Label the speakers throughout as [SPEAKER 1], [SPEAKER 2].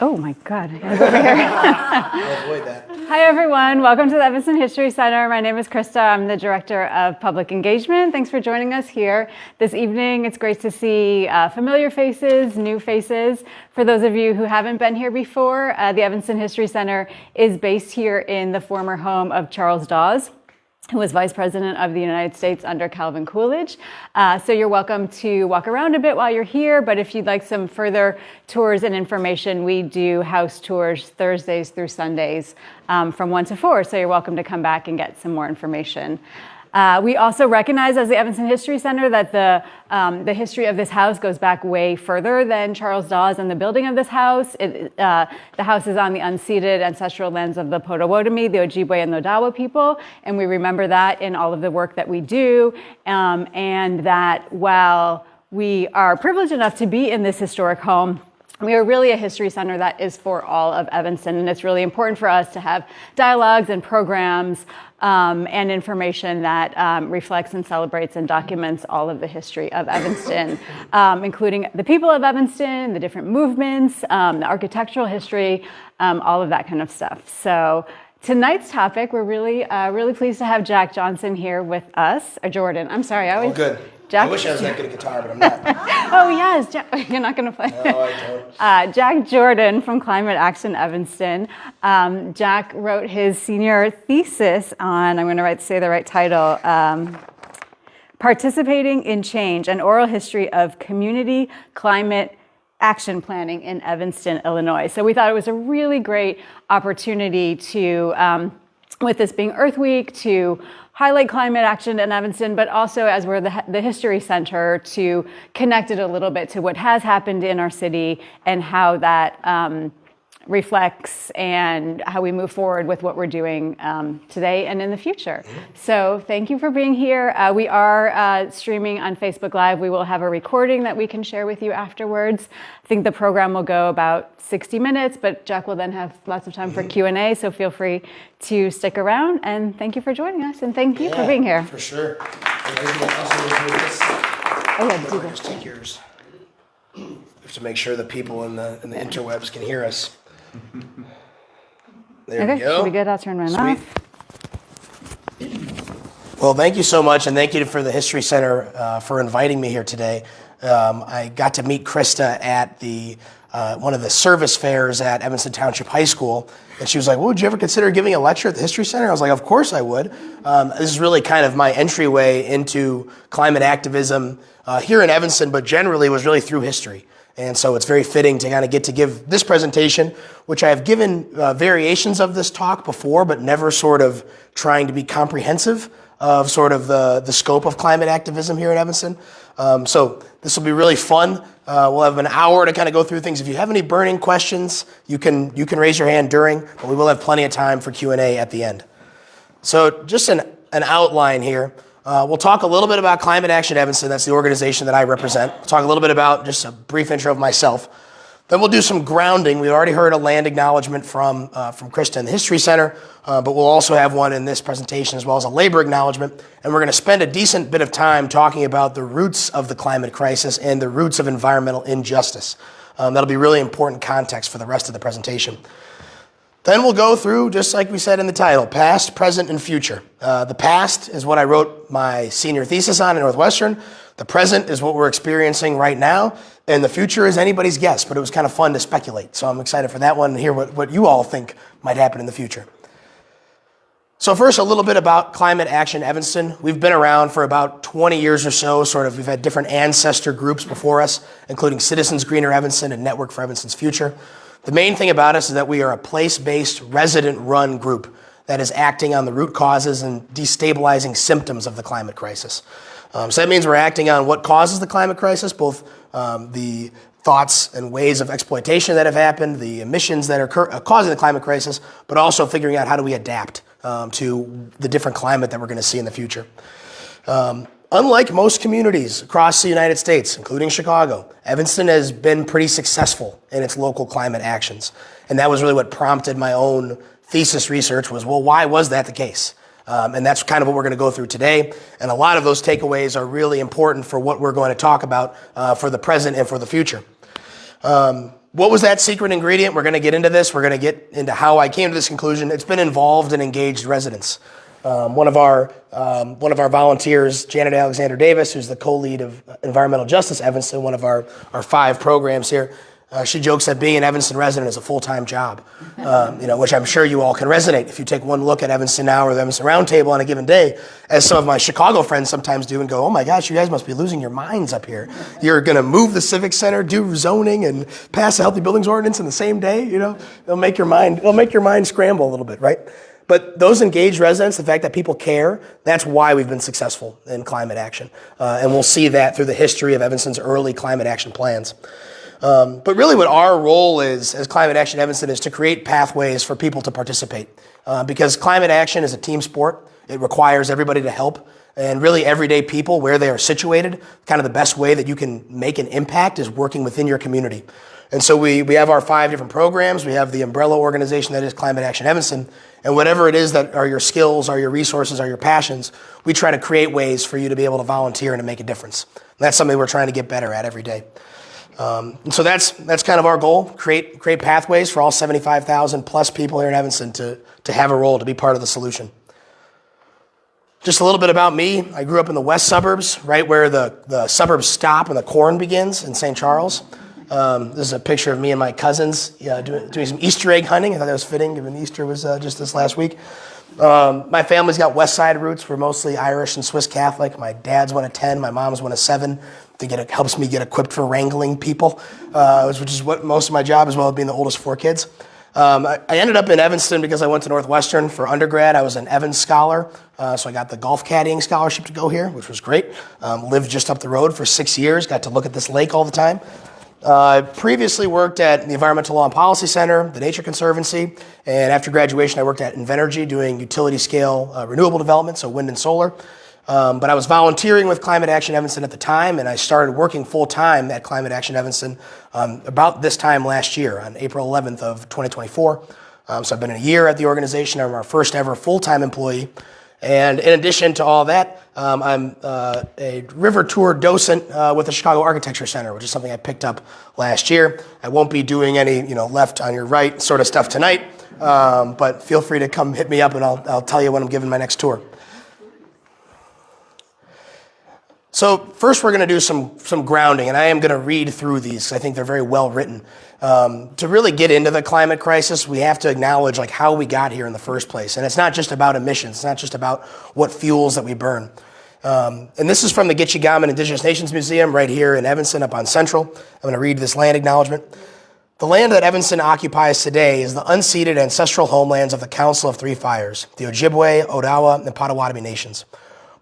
[SPEAKER 1] Oh my God, I gotta go over here.
[SPEAKER 2] I'll avoid that.
[SPEAKER 1] Hi everyone, welcome to the Evanston History Center. My name is Krista, I'm the Director of Public Engagement. Thanks for joining us here this evening. It's great to see familiar faces, new faces. For those of you who haven't been here before, the Evanston History Center is based here in the former home of Charles Dawes, who was Vice President of the United States under Calvin Coolidge. So you're welcome to walk around a bit while you're here, but if you'd like some further tours and information, we do house tours Thursdays through Sundays from 1 to 4, so you're welcome to come back and get some more information. We also recognize as the Evanston History Center that the history of this house goes back way further than Charles Dawes and the building of this house. The house is on the unceded ancestral lands of the Potawatomi, the Ojibwe, and the Odawa people, and we remember that in all of the work that we do, and that while we are privileged enough to be in this historic home, we are really a history center that is for all of Evanston, and it's really important for us to have dialogues and programs and information that reflects and celebrates and documents all of the history of Evanston, including the people of Evanston, the different movements, the architectural history, all of that kind of stuff. So tonight's topic, we're really pleased to have Jack Johnson here with us, or Jordan. I'm sorry, I always...
[SPEAKER 2] Oh, good.
[SPEAKER 1] Jack?
[SPEAKER 2] I wish I was that good at guitar, but I'm not.
[SPEAKER 1] Oh, yes. You're not going to play?
[SPEAKER 2] No, I don't.
[SPEAKER 1] Jack Jordan from Climate Action Evanston. Jack wrote his senior thesis on, I'm going to say the right title, Participating in Change, an Oral History of Community Climate Action Planning in Evanston, Illinois. So we thought it was a really great opportunity to, with this being Earth Week, to highlight climate action in Evanston, but also as we're the History Center, to connect it a little bit to what has happened in our city and how that reflects and how we move forward with what we're doing today and in the future. So thank you for being here. We are streaming on Facebook Live. We will have a recording that we can share with you afterwards. I think the program will go about 60 minutes, but Jack will then have lots of time for Q&A, so feel free to stick around. And thank you for joining us, and thank you for being here.
[SPEAKER 2] For sure.
[SPEAKER 1] Oh, yeah, do
[SPEAKER 2] Just take yours. Just to make sure the people in the interwebs can hear us. There we go.
[SPEAKER 1] Should be good. I'll turn mine off.
[SPEAKER 2] Well, thank you so much, and thank you for the History Center for inviting me here today. I got to meet Krista at one of the service fairs at Evanston Township High School, and she was like, well, would you ever consider giving a lecture at the History Center? I was like, of course I would. This is really kind of my entryway into climate activism here in Evanston, but generally was really through history. And so it's very fitting to kind of get to give this presentation, which I have given variations of this talk before, but never sort of trying to be comprehensive of sort of the scope of climate activism here at Evanston. So this will be really fun. We'll have an hour to kind of go through things. If you have any burning questions, you can raise your hand during, but we will have plenty of time for Q&A at the end. So just an outline here. We'll talk a little bit about Climate Action Evanston. That's the organization that I represent. We'll talk a little bit about just a brief intro of myself. Then we'll do some grounding. We already heard a land acknowledgement from Krista in the History Center, but we'll also have one in this presentation as well as a labor acknowledgement. And we're going to spend a decent bit of time talking about the roots of the climate crisis and the roots of environmental injustice. That'll be really important context for the rest of the presentation. Then we'll go through, just like we said in the title, past, present, and future. The past is what I wrote my senior thesis on at Northwestern. The present is what we're experiencing right now. And the future is anybody's guess, but it was kind of fun to speculate. So I'm excited for that one and hear what you all think might happen in the future. So first, a little bit about Climate Action Evanston. We've been around for about 20 years or so. We've had different ancestor groups before us, including Citizens Greener Evanston and Network for Evanston's Future. The main thing about us is that we are a place-based, resident-run group that is acting on the root causes and destabilizing symptoms of the climate crisis. So that means we're acting on what causes the climate crisis, both the thoughts and ways of exploitation that have happened, the emissions that are causing the climate crisis, but also figuring out how do we adapt to the different climate that we're going to see in the future. Unlike most communities across the United States, including Chicago, Evanston has been pretty successful in its local climate actions. And that was really what prompted my own thesis research was, well, why was that the case? And that's kind of what we're going to go through today. And a lot of those takeaways are really important for what we're going to talk about for the present and for the future. What was that secret ingredient? We're going to get into this. We're going to get into how I came to this conclusion. It's been involved and engaged residents. One of our volunteers, Janet Alexander Davis, who's the co-lead of Environmental Justice Evanston, one of our 5 programs here. She jokes that being an Evanston resident is a full-time job, which I'm sure you all can resonate if you take one look at Evanston Now or the Evanston Roundtable on a given day, as some of my Chicago friends sometimes do, and go, oh my gosh, you guys must be losing your minds up here. You're going to move the Civic Center, do zoning, and pass a healthy buildings ordinance in the same day. It'll make your mind scramble a little bit, right? But those engaged residents, the fact that people care, that's why we've been successful in climate action. And we'll see that through the history of Evanston's early climate action plans. But really what our role is as Climate Action Evanston is to create pathways for people to participate. Because climate action is a team sport. It requires everybody to help. And really everyday people, where they are situated, kind of the best way that you can make an impact is working within your community. And so we have our 5 different programs. We have the umbrella organization that is Climate Action Evanston. And whatever it is that are your skills, are your resources, are your passions, we try to create ways for you to be able to volunteer and to make a difference. And that's something we're trying to get better at every day. And so that's kind of our goal, create pathways for all 75,000 plus people here in Evanston to have a role, to be part of the solution. Just a little bit about me. I grew up in the west suburbs, right where the suburbs stop and the corn begins in St. Charles. This is a picture of me and my cousins doing some Easter egg hunting. I thought that was fitting, given Easter was just this last week. My family's got West Side roots. We're mostly Irish and Swiss Catholic. My dad's one of 10. My mom's one of 7. It helps me get equipped for wrangling people, which is what most of my job, as well as being the oldest of 4 kids. I ended up in Evanston because I went to Northwestern for undergrad. I was an Evans scholar, so I got the golf caddying scholarship to go here, which was great. Lived just up the road for 6 years. Got to look at this lake all the time. I previously worked at the Environmental Law and Policy Center, the Nature Conservancy, and after graduation I worked at Invenergy doing utility scale renewable development, so wind and solar. But I was volunteering with Climate Action Evanston at the time, and I started working full-time at Climate Action Evanston about this time last year, on April 11th of 2024. So I've been a year at the organization. I'm our first ever full-time employee. And in addition to all that, I'm a river tour docent with the Chicago Architecture Center, which is something I picked up last year. I won't be doing any, left on your right sort of stuff tonight, but feel free to come hit me up and I'll tell you when I'm giving my next tour. So first we're going to do some grounding, and I am going to read through these because I think they're very well written. To really get into the climate crisis, we have to acknowledge how we got here in the first place. And it's not just about emissions. It's not just about what fuels that we burn. And this is from the Gitche-Gaman Indigenous Nations Museum right here in Evanston up on Central. I'm going to read this land acknowledgement. The land that Evanston occupies today is the unceded ancestral homelands of the Council of Three Fires, the Ojibwe, Odawa, and Potawatomi nations.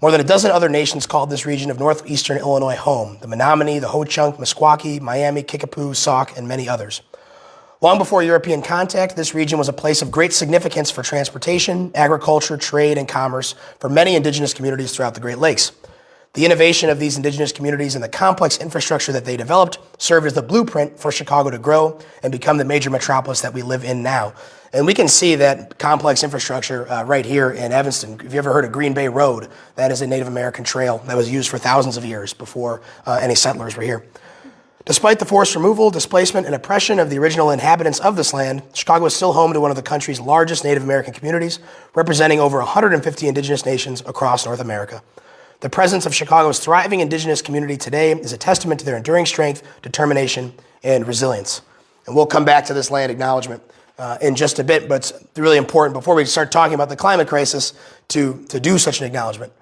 [SPEAKER 2] More than a dozen other nations called this region of northeastern Illinois home: the Menominee, the Ho-Chunk, Meskwaki, Miami, Kickapoo, Sauk, and many others. Long before European contact, this region was a place of great significance for transportation, agriculture, trade, and commerce for many indigenous communities throughout the Great Lakes. The innovation of these indigenous communities and the complex infrastructure that they developed served as the blueprint for Chicago to grow and become the major metropolis that we live in now. And we can see that complex infrastructure right here in Evanston. If you ever heard of Green Bay Road, that is a Native American trail that was used for thousands of years before any settlers were here. Despite the forced removal, displacement, and oppression of the original inhabitants of this land, Chicago is still home to one of the country's largest Native American communities, representing over 150 indigenous nations across North America. The presence of Chicago's thriving indigenous community today is a testament to their enduring strength, determination, and resilience. And we'll come back to this land acknowledgement in just a bit, but it's really important before we start talking about the climate crisis to do such an acknowledgement.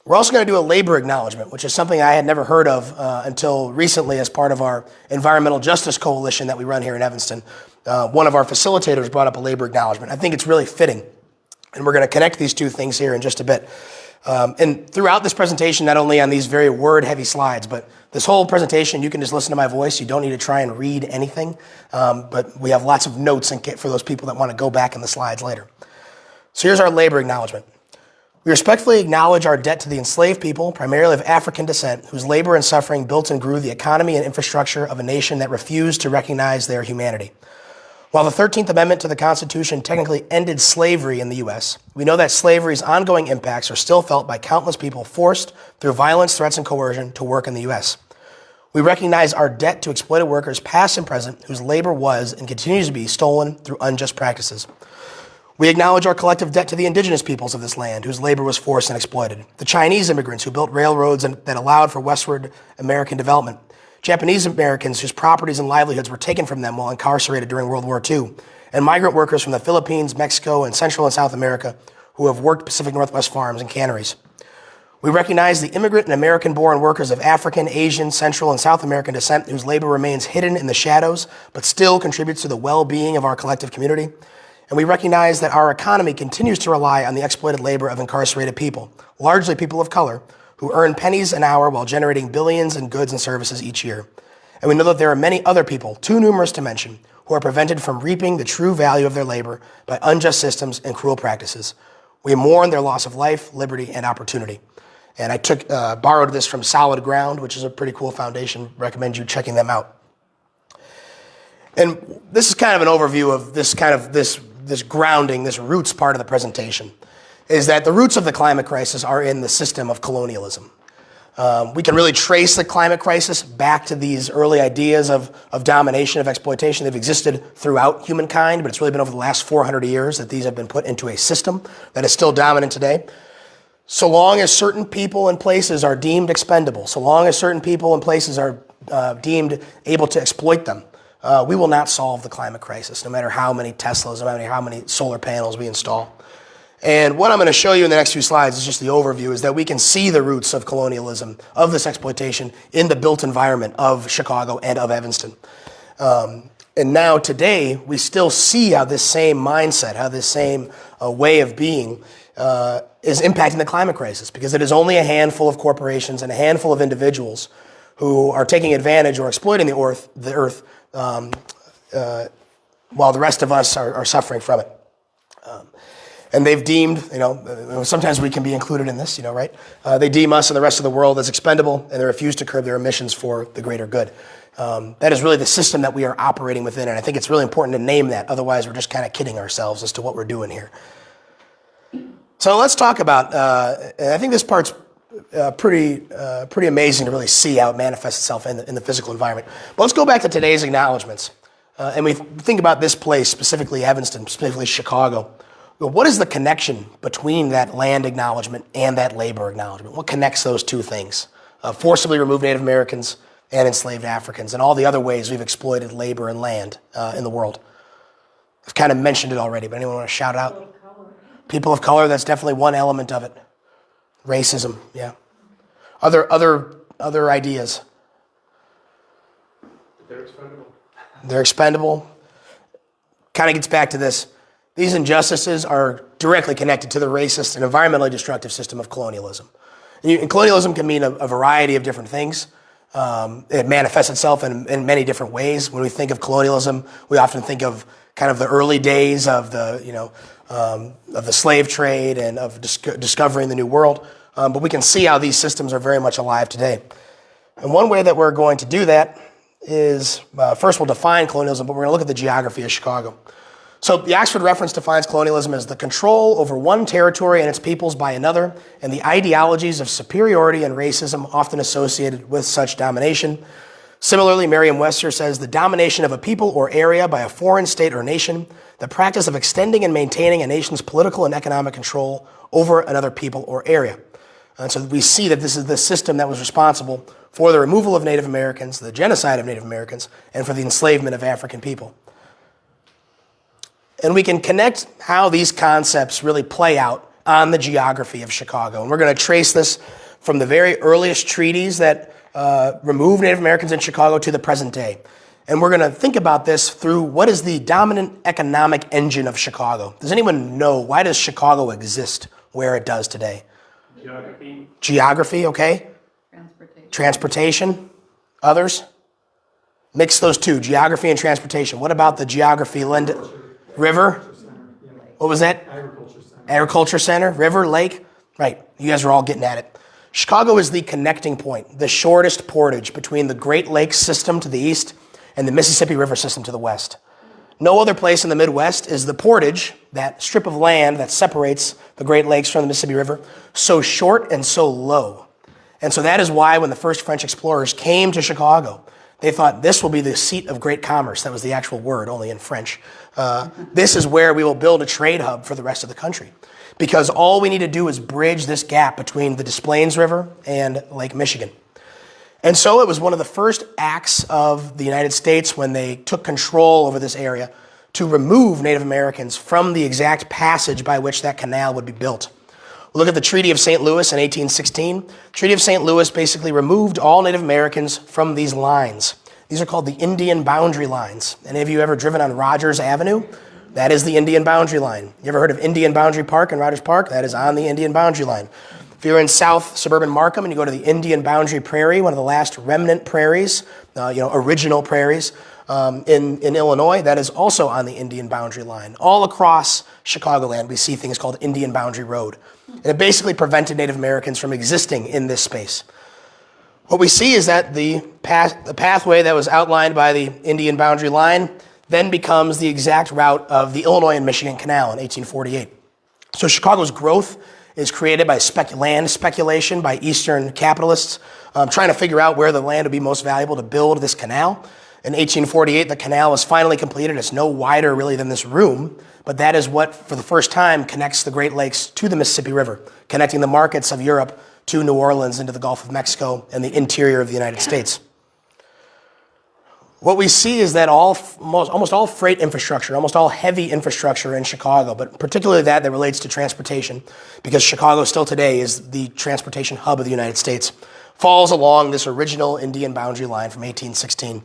[SPEAKER 2] We're also going to do a labor acknowledgement, which is something I had never heard of until recently as part of our Environmental Justice Coalition that we run here in Evanston. One of our facilitators brought up a labor acknowledgement. I think it's really fitting, and we're going to connect these two things here in just a bit. And throughout this presentation, not only on these very word-heavy slides, but this whole presentation, you can just listen to my voice. You don't need to try and read anything, but we have lots of notes for those people that want to go back in the slides later. So here's our labor acknowledgement. We respectfully acknowledge our debt to the enslaved people, primarily of African descent, whose labor and suffering built and grew the economy and infrastructure of a nation that refused to recognize their humanity. While the 13th Amendment to the Constitution technically ended slavery in the U.S., we know that slavery's ongoing impacts are still felt by countless people forced through violence, threats, and coercion to work in the U.S. We recognize our debt to exploited workers past and present whose labor was and continues to be stolen through unjust practices. We acknowledge our collective debt to the indigenous peoples of this land whose labor was forced and exploited, the Chinese immigrants who built railroads that allowed for westward American development, Japanese Americans whose properties and livelihoods were taken from them while incarcerated during World War II, and migrant workers from the Philippines, Mexico, and Central and South America who have worked Pacific Northwest farms and canneries. We recognize the immigrant and American-born workers of African, Asian, Central, and South American descent whose labor remains hidden in the shadows but still contributes to the well-being of our collective community. And we recognize that our economy continues to rely on the exploited labor of incarcerated people, largely people of color, who earn pennies an hour while generating billions in goods and services each year. And we know that there are many other people, too numerous to mention, who are prevented from reaping the true value of their labor by unjust systems and cruel practices. We mourn their loss of life, liberty, and opportunity. And I borrowed this from Solid Ground, which is a pretty cool foundation. Recommend you checking them out. And this is kind of an overview of this grounding, this roots part of the presentation, is that the roots of the climate crisis are in the system of colonialism. We can really trace the climate crisis back to these early ideas of domination, of exploitation. They've existed throughout humankind, but it's really been over the last 400 years that these have been put into a system that is still dominant today. So long as certain people and places are deemed expendable, so long as certain people and places are deemed able to exploit them, we will not solve the climate crisis, no matter how many Teslas, no matter how many solar panels we install. And what I'm going to show you in the next few slides is just the overview, is that we can see the roots of colonialism, of this exploitation, in the built environment of Chicago and of Evanston. And now today, we still see how this same mindset, how this same way of being is impacting the climate crisis, because it is only a handful of corporations and a handful of individuals who are taking advantage or exploiting the earth while the rest of us are suffering from it. And they've deemed, sometimes we can be included in this, right? They deem us and the rest of the world as expendable, and they refuse to curb their emissions for the greater good. That is really the system that we are operating within, and I think it's really important to name that. Otherwise, we're just kind of kidding ourselves as to what we're doing here. So let's talk about, I think this part's pretty amazing to really see how it manifests itself in the physical environment. But let's go back to today's acknowledgements. And we think about this place, specifically Evanston, specifically Chicago. What is the connection between that land acknowledgement and that labor acknowledgement? What connects those two things? Forcibly removed Native Americans and enslaved Africans, and all the other ways we've exploited labor and land in the world. I've kind of mentioned it already, but anyone want to shout out? People of color, that's definitely one element of it. Racism, yeah. Other ideas?
[SPEAKER 3] They're expendable.
[SPEAKER 2] They're expendable. Kind of gets back to this. These injustices are directly connected to the racist and environmentally destructive system of colonialism. And colonialism can mean a variety of different things. It manifests itself in many different ways. When we think of colonialism, we often think of kind of the early days of the slave trade and of discovering the New World. But we can see how these systems are very much alive today. And one way that we're going to do that is, first we'll define colonialism, but we're going to look at the geography of Chicago. So the Oxford Reference defines colonialism as the control over one territory and its peoples by another, and the ideologies of superiority and racism often associated with such domination. Similarly, Merriam-Webster says the domination of a people or area by a foreign state or nation, the practice of extending and maintaining a nation's political and economic control over another people or area. And so we see that this is the system that was responsible for the removal of Native Americans, the genocide of Native Americans, and for the enslavement of African people. And we can connect how these concepts really play out on the geography of Chicago. And we're going to trace this from the very earliest treaties that removed Native Americans in Chicago to the present day. And we're going to think about this through what is the dominant economic engine of Chicago. Does anyone know, why does Chicago exist where it does today?
[SPEAKER 3] Geography.
[SPEAKER 2] Geography, okay. Transportation. Others? Mix those two, geography and transportation. What about the geography, Linda? River? What was that?
[SPEAKER 3] Agriculture center.
[SPEAKER 2] Agriculture center, river, lake? Right, you guys are all getting at it. Chicago is the connecting point, the shortest portage between the Great Lakes system to the east and the Mississippi River system to the west. No other place in the Midwest is the portage, that strip of land that separates the Great Lakes from the Mississippi River, so short and so low. And so that is why when the first French explorers came to Chicago, they thought this will be the seat of great commerce. That was the actual word, only in French. This is where we will build a trade hub for the rest of the country. Because all we need to do is bridge this gap between the Des Plaines River and Lake Michigan. And so it was one of the first acts of the United States when they took control over this area to remove Native Americans from the exact passage by which that canal would be built. Look at the Treaty of St. Louis in 1816. The Treaty of St. Louis basically removed all Native Americans from these lines. These are called the Indian boundary lines. Any of you ever driven on Rogers Avenue? That is the Indian boundary line. You ever heard of Indian Boundary Park in Rogers Park? That is on the Indian boundary line. If you're in South suburban Markham and you go to the Indian Boundary Prairie, one of the last remnant prairies, original prairies in Illinois, that is also on the Indian boundary line. All across Chicagoland, we see things called Indian Boundary Road. And it basically prevented Native Americans from existing in this space. What we see is that the pathway that was outlined by the Indian boundary line then becomes the exact route of the Illinois and Michigan Canal in 1848. So Chicago's growth is created by land speculation by Eastern capitalists trying to figure out where the land would be most valuable to build this canal. In 1848, the canal was finally completed. It's no wider really than this room, but that is what, for the first time, connects the Great Lakes to the Mississippi River, connecting the markets of Europe to New Orleans, into the Gulf of Mexico, and the interior of the United States. What we see is that almost all freight infrastructure, almost all heavy infrastructure in Chicago, but particularly that relates to transportation, because Chicago still today is the transportation hub of the United States, falls along this original Indian boundary line from 1816.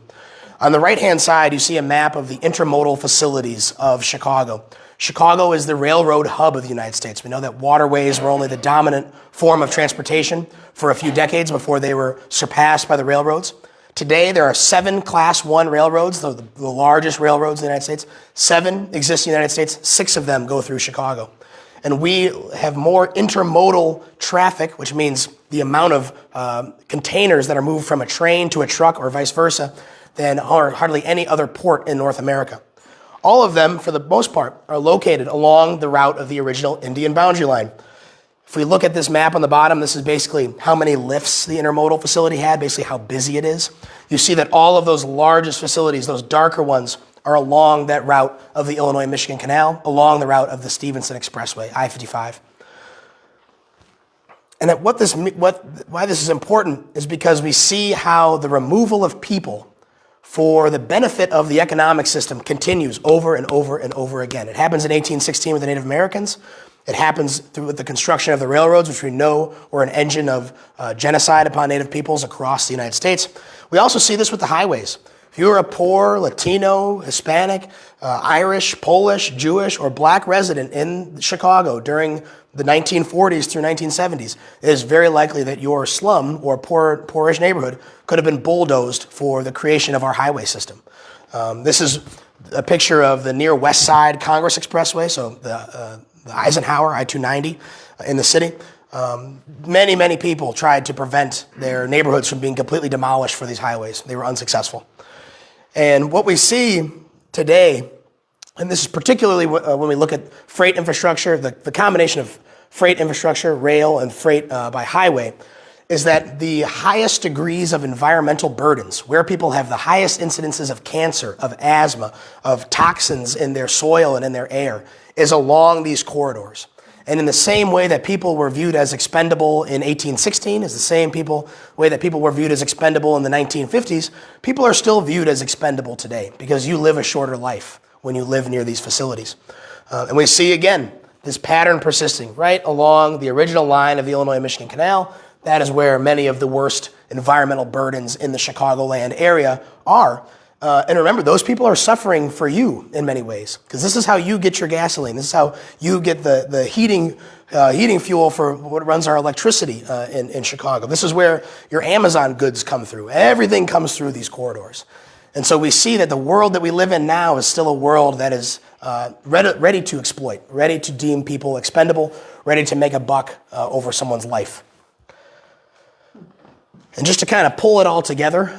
[SPEAKER 2] On the right-hand side, you see a map of the intermodal facilities of Chicago. Chicago is the railroad hub of the United States. We know that waterways were only the dominant form of transportation for a few decades before they were surpassed by the railroads. Today, there are 7 Class 1 railroads, the largest railroads in the United States. 7 exist in the United States. 6 of them go through Chicago. And we have more intermodal traffic, which means the amount of containers that are moved from a train to a truck or vice versa, than hardly any other port in North America. All of them, for the most part, are located along the route of the original Indian boundary line. If we look at this map on the bottom, this is basically how many lifts the intermodal facility had, basically how busy it is. You see that all of those largest facilities, those darker ones, are along that route of the Illinois-Michigan Canal, along the route of the Stevenson Expressway, I-55. And why this is important is because we see how the removal of people for the benefit of the economic system continues over and over and over again. It happens in 1816 with the Native Americans. It happens with the construction of the railroads, which we know were an engine of genocide upon Native peoples across the United States. We also see this with the highways. If you were a poor Latino, Hispanic, Irish, Polish, Jewish, or black resident in Chicago during the 1940s through 1970s, it is very likely that your slum or poorish neighborhood could have been bulldozed for the creation of our highway system. This is a picture of the near West Side Congress Expressway, so the Eisenhower, I-290 in the city. Many people tried to prevent their neighborhoods from being completely demolished for these highways. They were unsuccessful. And what we see today, and this is particularly when we look at freight infrastructure, the combination of freight infrastructure, rail, and freight by highway, is that the highest degrees of environmental burdens, where people have the highest incidences of cancer, of asthma, of toxins in their soil and in their air, is along these corridors. And in the same way that people were viewed as expendable in 1816 is the same way that people were viewed as expendable in the 1950s, people are still viewed as expendable today because you live a shorter life when you live near these facilities. And we see, again, this pattern persisting right along the original line of the Illinois-Michigan Canal. That is where many of the worst environmental burdens in the Chicagoland area are. And remember, those people are suffering for you in many ways, because this is how you get your gasoline. This is how you get the heating fuel for what runs our electricity in Chicago. This is where your Amazon goods come through. Everything comes through these corridors. And so we see that the world that we live in now is still a world that is ready to exploit, ready to deem people expendable, ready to make a buck over someone's life. And just to kind of pull it all together,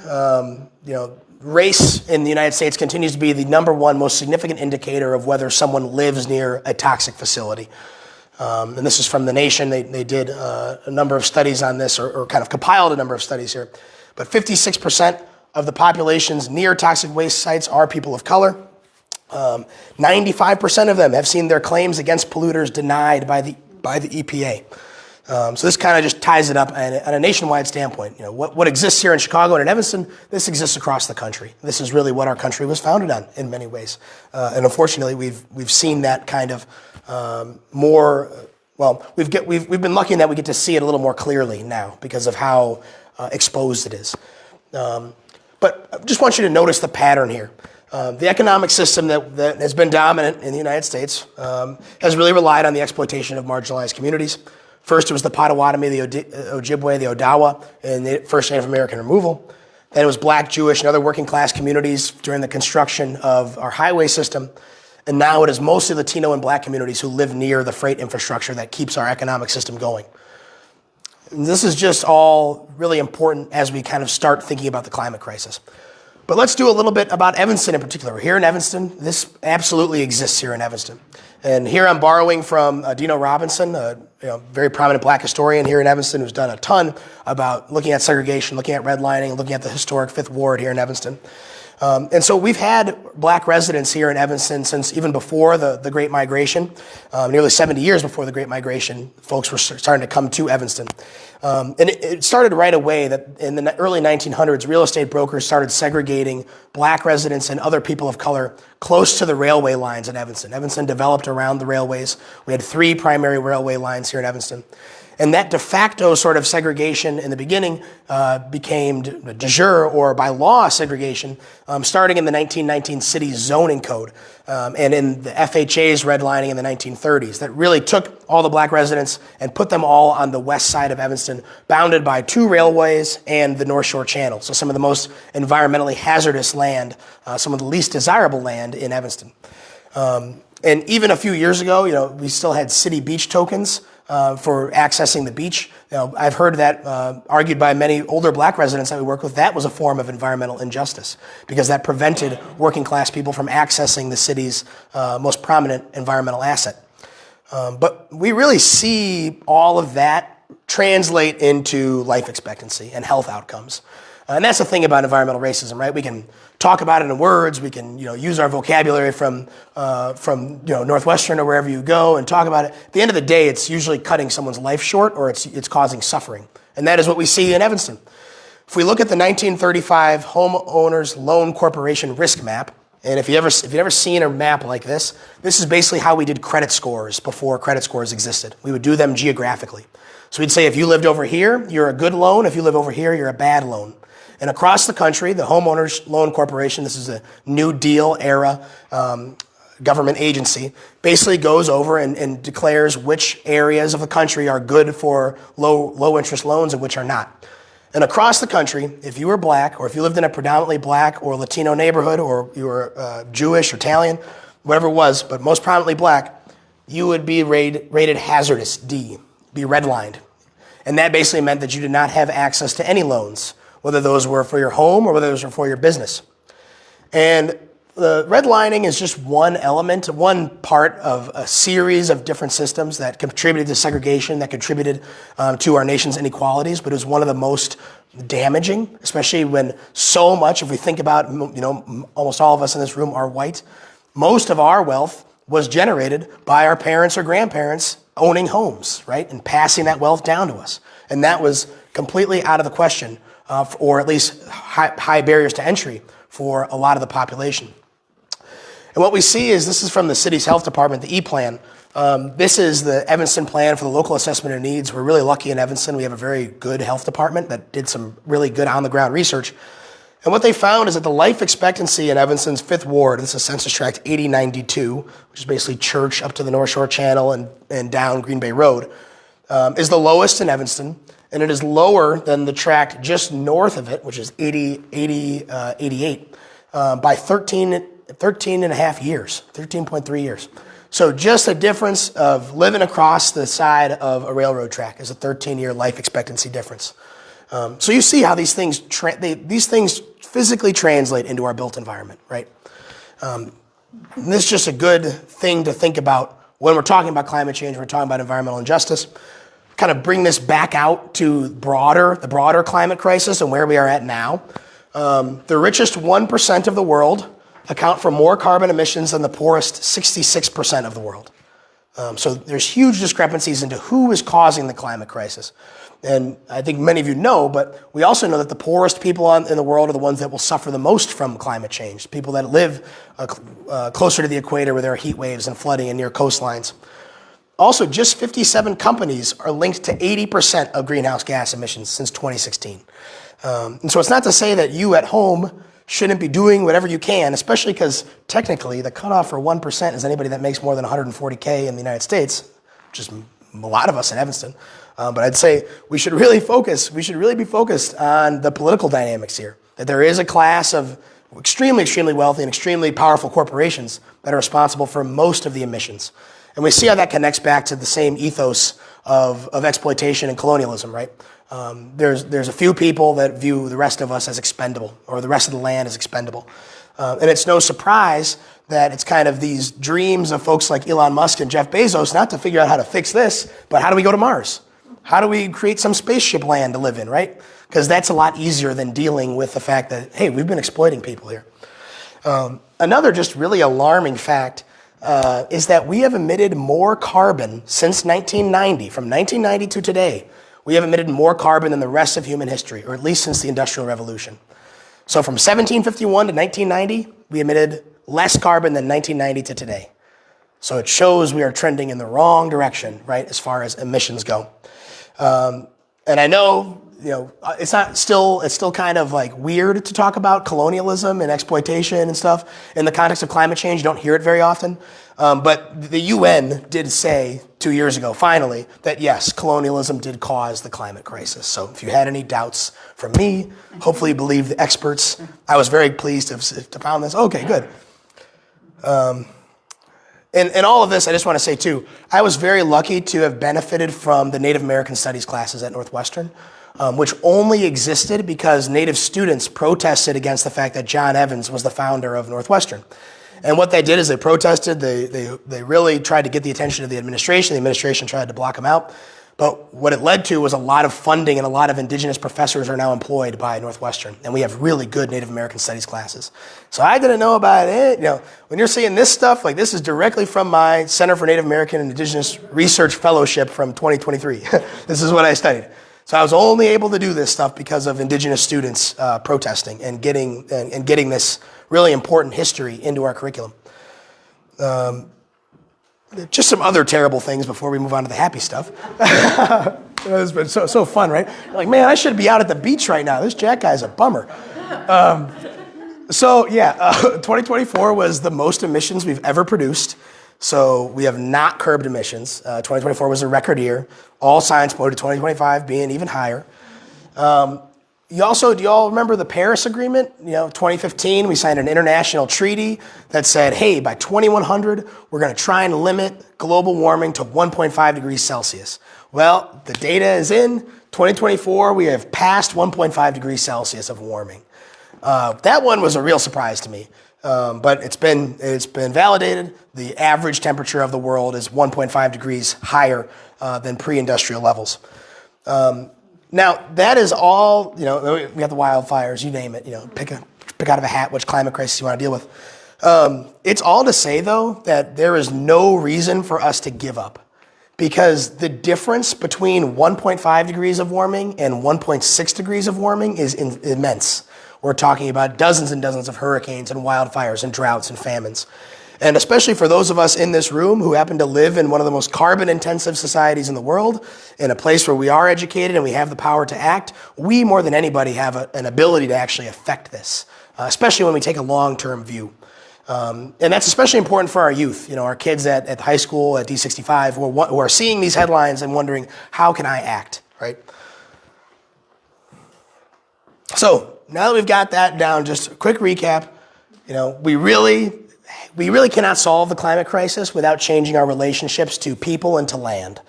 [SPEAKER 2] race in the United States continues to be the #1 most significant indicator of whether someone lives near a toxic facility. And this is from The Nation. They did a number of studies on this, or kind of compiled a number of studies here. But 56% of the populations near toxic waste sites are people of color. 95% of them have seen their claims against polluters denied by the EPA. So this kind of just ties it up on a nationwide standpoint. What exists here in Chicago and in Evanston, this exists across the country. This is really what our country was founded on in many ways. And unfortunately, we've seen that kind of we've been lucky in that we get to see it a little more clearly now because of how exposed it is. But I just want you to notice the pattern here. The economic system that has been dominant in the United States has really relied on the exploitation of marginalized communities. First, it was the Potawatomi, the Ojibwe, the Odawa, and the first Native American removal. Then it was Black, Jewish, and other working class communities during the construction of our highway system. And now it is mostly Latino and Black communities who live near the freight infrastructure that keeps our economic system going. And this is just all really important as we kind of start thinking about the climate crisis. But let's do a little bit about Evanston in particular. Here in Evanston, this absolutely exists here in Evanston. And here I'm borrowing from Dino Robinson, a very prominent Black historian here in Evanston who's done a ton about looking at segregation, looking at redlining, looking at the historic Fifth Ward here in Evanston. And so we've had Black residents here in Evanston since even before the Great Migration, nearly 70 years before the Great Migration, folks were starting to come to Evanston. And it started right away that in the early 1900s, real estate brokers started segregating Black residents and other people of color close to the railway lines in Evanston. Evanston developed around the railways. We had 3 primary railway lines here in Evanston. And that de facto sort of segregation in the beginning became de jure or by law segregation starting in the 1919 City Zoning Code and in the FHA's redlining in the 1930s that really took all the Black residents and put them all on the west side of Evanston, bounded by 2 railways and the North Shore Channel. So some of the most environmentally hazardous land, some of the least desirable land in Evanston. And even a few years ago, we still had city beach tokens for accessing the beach. I've heard that argued by many older Black residents that we work with. That was a form of environmental injustice because that prevented working class people from accessing the city's most prominent environmental asset. But we really see all of that translate into life expectancy and health outcomes. And that's the thing about environmental racism, right? We can talk about it in words. We can, use our vocabulary from Northwestern or wherever you go and talk about it. At the end of the day, it's usually cutting someone's life short or it's causing suffering. And that is what we see in Evanston. If we look at the 1935 Homeowners Loan Corporation risk map, and if you've ever seen a map like this is basically how we did credit scores before credit scores existed. We would do them geographically. So we'd say if you lived over here, you're a good loan. If you live over here, you're a bad loan. And across the country, the Homeowners Loan Corporation, this is a New Deal era government agency, basically goes over and declares which areas of the country are good for low interest loans and which are not. And across the country, if you were Black or if you lived in a predominantly Black or Latino neighborhood or you were Jewish or Italian, whatever it was, but most prominently Black, you would be rated hazardous D, be redlined. And that basically meant that you did not have access to any loans, whether those were for your home or whether those were for your business. And the redlining is just one element, one part of a series of different systems that contributed to segregation, that contributed to our nation's inequalities, but it was one of the most damaging, especially when so much, if we think about, almost all of us in this room are white, most of our wealth was generated by our parents or grandparents owning homes, right, and passing that wealth down to us. And that was completely out of the question, or at least high barriers to entry for a lot of the population. And what we see is, this is from the city's health department, the E-Plan. This is the Evanston plan for the local assessment of needs. We're really lucky in Evanston. We have a very good health department that did some really good on-the-ground research. And what they found is that the life expectancy in Evanston's 5th Ward, this is Census Tract 8092, which is basically Church up to the North Shore Channel and down Green Bay Road, is the lowest in Evanston. And it is lower than the tract just north of it, which is 88, by 13 and a half years, 13.3 years. So just a difference of living across the side of a railroad track is a 13-year life expectancy difference. So you see how these things physically translate into our built environment, right? And this is just a good thing to think about when we're talking about climate change, we're talking about environmental injustice. Kind of bring this back out to the broader climate crisis and where we are at now. The richest 1% of the world account for more carbon emissions than the poorest 66% of the world. So there's huge discrepancies into who is causing the climate crisis. And I think many of you know, but we also know that the poorest people in the world are the ones that will suffer the most from climate change. People that live closer to the equator where there are heat waves and flooding and near coastlines. Also, just 57 companies are linked to 80% of greenhouse gas emissions since 2016. And so it's not to say that you at home shouldn't be doing whatever you can, especially because technically the cutoff for 1% is anybody that makes more than 140K in the United States, which is a lot of us in Evanston. But I'd say we should really be focused on the political dynamics here, that there is a class of extremely, extremely wealthy and extremely powerful corporations that are responsible for most of the emissions. And we see how that connects back to the same ethos of exploitation and colonialism, right? There's a few people that view the rest of us as expendable, or the rest of the land as expendable. And it's no surprise that it's kind of these dreams of folks like Elon Musk and Jeff Bezos, not to figure out how to fix this, but how do we go to Mars? How do we create some spaceship land to live in, right? Because that's a lot easier than dealing with the fact that, hey, we've been exploiting people here. Another just really alarming fact is that we have emitted more carbon since 1990. From 1990 to today, we have emitted more carbon than the rest of human history, or at least since the Industrial Revolution. So from 1751 to 1990, we emitted less carbon than 1990 to today. So it shows we are trending in the wrong direction, right, as far as emissions go. And I know, it's still kind of like weird to talk about colonialism and exploitation and stuff in the context of climate change. You don't hear it very often. But the UN did say 2 years ago, finally, that yes, colonialism did cause the climate crisis. So if you had any doubts from me, hopefully you believe the experts. I was very pleased to found this. Okay, good. And all of this, I just want to say too, I was very lucky to have benefited from the Native American Studies classes at Northwestern, which only existed because Native students protested against the fact that John Evans was the founder of Northwestern. And what they did is they protested, they really tried to get the attention of the administration tried to block them out. But what it led to was a lot of funding, and a lot of indigenous professors are now employed by Northwestern. And we have really good Native American Studies classes. So I didn't know about it. When you're seeing this stuff, like this is directly from my Center for Native American and Indigenous Research Fellowship from 2023. This is what I studied. So I was only able to do this stuff because of indigenous students protesting and getting this really important history into our curriculum. Just some other terrible things before we move on to the happy stuff. It's been so fun, right? You're like, man, I should be out at the beach right now. This Jack guy's a bummer. 2024 was the most emissions we've ever produced. So we have not curbed emissions. 2024 was a record year. All signs pointed to 2025 being even higher. Do y'all remember the Paris Agreement? 2015, we signed an international treaty that said, hey, by 2100, we're going to try and limit global warming to 1.5 degrees Celsius. Well, the data is in. 2024, we have passed 1.5 degrees Celsius of warming. That one was a real surprise to me. But it's been validated. The average temperature of the world is 1.5 degrees higher than pre-industrial levels. Now, that is all, we got the wildfires, you name it, pick out of a hat which climate crisis you want to deal with. It's all to say, though, that there is no reason for us to give up, because the difference between 1.5 degrees of warming and 1.6 degrees of warming is immense. We're talking about dozens and dozens of hurricanes and wildfires and droughts and famines. And especially for those of us in this room who happen to live in one of the most carbon-intensive societies in the world, in a place where we are educated and we have the power to act, we more than anybody have an ability to actually affect this, especially when we take a long-term view. And that's especially important for our youth, our kids at high school, at D65, who are seeing these headlines and wondering, how can I act, right? So now that we've got that down, just a quick recap, we really cannot solve the climate crisis without changing our relationships to people and to land.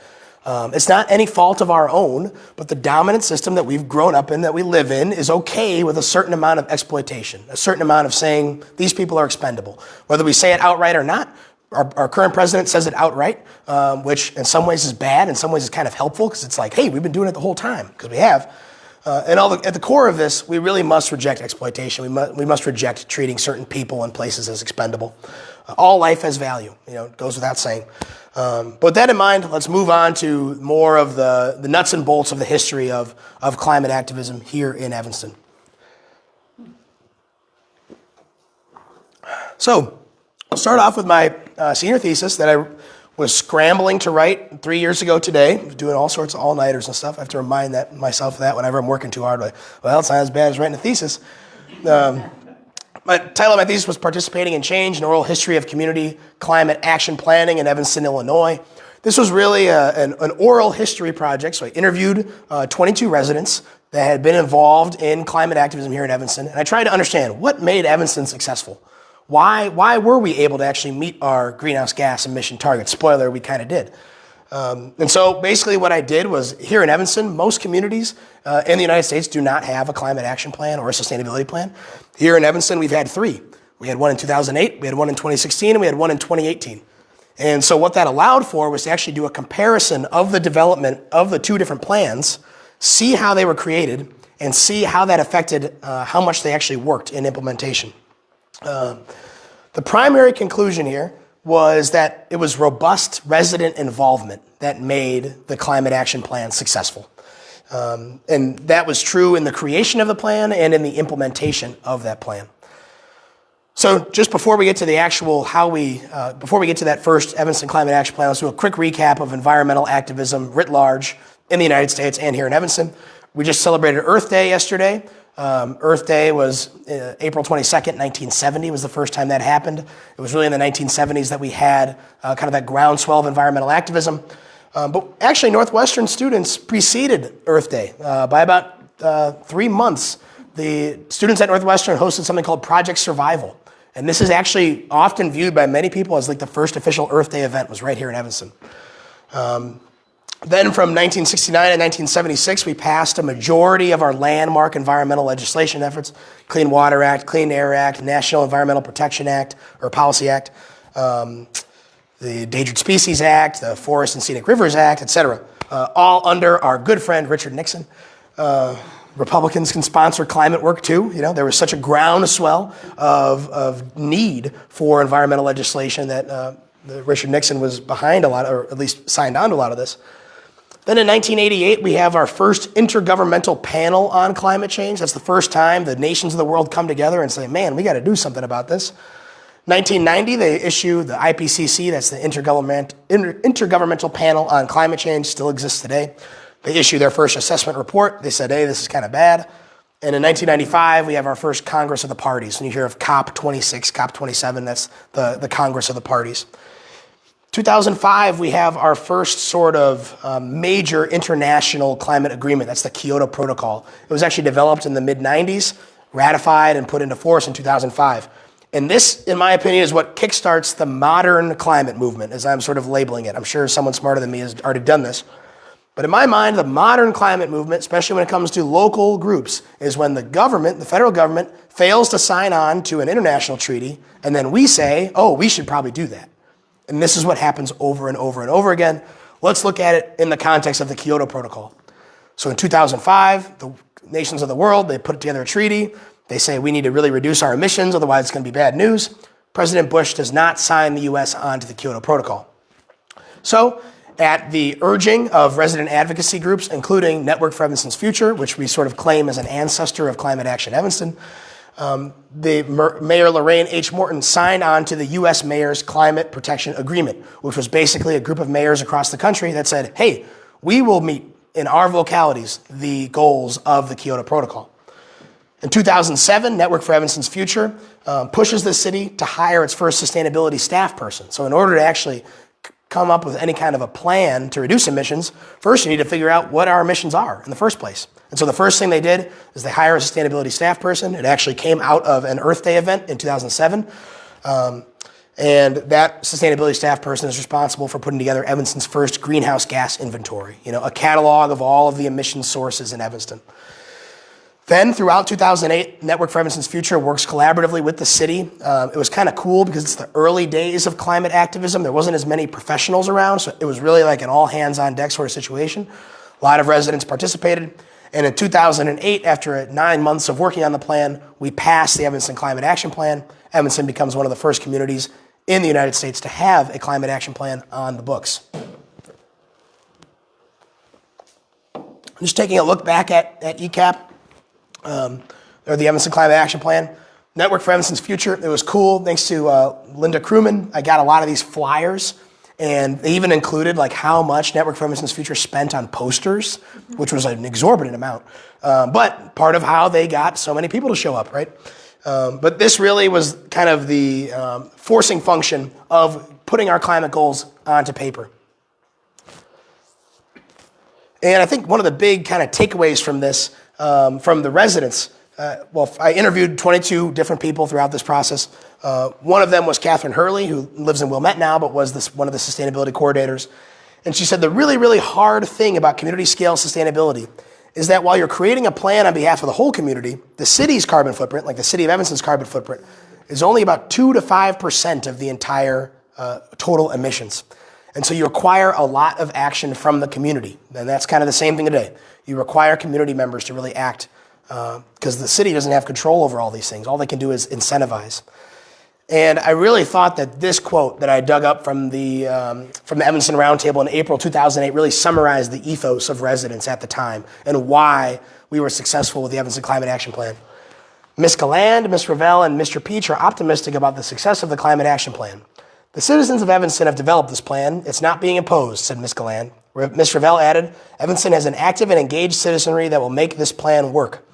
[SPEAKER 2] It's not any fault of our own, but the dominant system that we've grown up in, that we live in, is okay with a certain amount of exploitation, a certain amount of saying these people are expendable. Whether we say it outright or not, our current president says it outright, which in some ways is bad, in some ways is kind of helpful, because it's like, hey, we've been doing it the whole time, because we have. At the core of this, we really must reject exploitation. We must reject treating certain people and places as expendable. All life has value, it goes without saying. But with that in mind, let's move on to more of the nuts and bolts of the history of climate activism here in Evanston. So I'll start off with my senior thesis that I was scrambling to write 3 years ago today, doing all sorts of all-nighters and stuff. I have to remind myself of that whenever I'm working too hard. Like, well, it's not as bad as writing a thesis. My title of my thesis was Participating in Change, an Oral History of Community Climate Action Planning in Evanston, Illinois. This was really an oral history project, so I interviewed 22 residents that had been involved in climate activism here in Evanston, and I tried to understand what made Evanston successful. Why were we able to actually meet our greenhouse gas emission targets? Spoiler, we kind of did. And so basically what I did was, here in Evanston, most communities in the United States do not have a climate action plan or a sustainability plan. Here in Evanston, we've had 3. We had one in 2008, we had one in 2016, and we had one in 2018. And so what that allowed for was to actually do a comparison of the development of the 2 different plans, see how they were created, and see how that affected how much they actually worked in implementation. The primary conclusion here was that it was robust resident involvement that made the climate action plan successful. And that was true in the creation of the plan and in the implementation of that plan. So just before we get to the actual before we get to that first Evanston Climate Action Plan, let's do a quick recap of environmental activism writ large in the United States and here in Evanston. We just celebrated Earth Day yesterday. Earth Day was April 22nd, 1970 was the first time that happened. It was really in the 1970s that we had kind of that groundswell of environmental activism. But actually, Northwestern students preceded Earth Day by about 3 months. The students at Northwestern hosted something called Project Survival. And this is actually often viewed by many people as like the first official Earth Day event was right here in Evanston. Then from 1969 to 1976, we passed a majority of our landmark environmental legislation efforts: Clean Water Act, Clean Air Act, National Environmental Protection Act, or Policy Act, the Endangered Species Act, the Forest and Scenic Rivers Act, etc. All under our good friend Richard Nixon. Republicans can sponsor climate work too. There was such a groundswell of need for environmental legislation that Richard Nixon was behind a lot, or at least signed on to a lot of this. Then in 1988, we have our first intergovernmental panel on climate change. That's the first time the nations of the world come together and say, man, we got to do something about this. 1990, they issue the IPCC, that's the Intergovernmental Panel on Climate Change, still exists today. They issue their first assessment report. They said, hey, this is kind of bad. And in 1995, we have our first Congress of the Parties. And you hear of COP26, COP27, that's the Congress of the Parties. 2005, we have our first sort of major international climate agreement. That's the Kyoto Protocol. It was actually developed in the mid-90s, ratified and put into force in 2005. And this, in my opinion, is what kickstarts the modern climate movement, as I'm sort of labeling it. I'm sure someone smarter than me has already done this. But in my mind, the modern climate movement, especially when it comes to local groups, is when the government, the federal government, fails to sign on to an international treaty, and then we say, oh, we should probably do that. And this is what happens over and over and over again. Let's look at it in the context of the Kyoto Protocol. So in 2005, the nations of the world, they put together a treaty. They say we need to really reduce our emissions, otherwise it's going to be bad news. President Bush does not sign the U.S. onto the Kyoto Protocol. So at the urging of resident advocacy groups, including Network for Evanston's Future, which we sort of claim as an ancestor of Climate Action Evanston, Mayor Lorraine H. Morton signed on to the U.S. Mayor's Climate Protection Agreement, which was basically a group of mayors across the country that said, hey, we will meet in our localities the goals of the Kyoto Protocol. In 2007, Network for Evanston's Future pushes the city to hire its first sustainability staff person. So in order to actually come up with any kind of a plan to reduce emissions, first you need to figure out what our emissions are in the first place. And so the first thing they did is they hire a sustainability staff person. It actually came out of an Earth Day event in 2007. And that sustainability staff person is responsible for putting together Evanston's first greenhouse gas inventory, a catalog of all of the emission sources in Evanston. Then throughout 2008, Network for Evanston's Future works collaboratively with the city. It was kind of cool because it's the early days of climate activism. There wasn't as many professionals around, so it was really like an all hands on deck sort of situation. A lot of residents participated. And in 2008, after 9 months of working on the plan, we passed the Evanston Climate Action Plan. Evanston becomes one of the first communities in the United States to have a climate action plan on the books. Just taking a look back at ECAP, or the Evanston Climate Action Plan. Network for Evanston's Future, it was cool. Thanks to Linda Crewman, I got a lot of these flyers. And they even included like how much Network for Evanston's Future spent on posters, which was an exorbitant amount. But part of how they got so many people to show up, right? But this really was kind of the forcing function of putting our climate goals onto paper. And I think one of the big kind of takeaways from this, from the residents, I interviewed 22 different people throughout this process. One of them was Catherine Hurley, who lives in Wilmette now, but was one of the sustainability coordinators. And she said the really, really hard thing about community scale sustainability is that while you're creating a plan on behalf of the whole community, the city's carbon footprint, like the city of Evanston's carbon footprint, is only about 2 to 5% of the entire total emissions. And so you require a lot of action from the community. And that's kind of the same thing today. You require community members to really act because the city doesn't have control over all these things. All they can do is incentivize. And I really thought that this quote that I dug up from the Evanston Roundtable in April 2008 really summarized the ethos of residents at the time and why we were successful with the Evanston Climate Action Plan. Ms. Galland, Ms. Ravel, and Mr. Peach are optimistic about the success of the Climate Action Plan. The citizens of Evanston have developed this plan. It's not being imposed, said Ms. Galland. Ms. Ravel added, Evanston has an active and engaged citizenry that will make this plan work.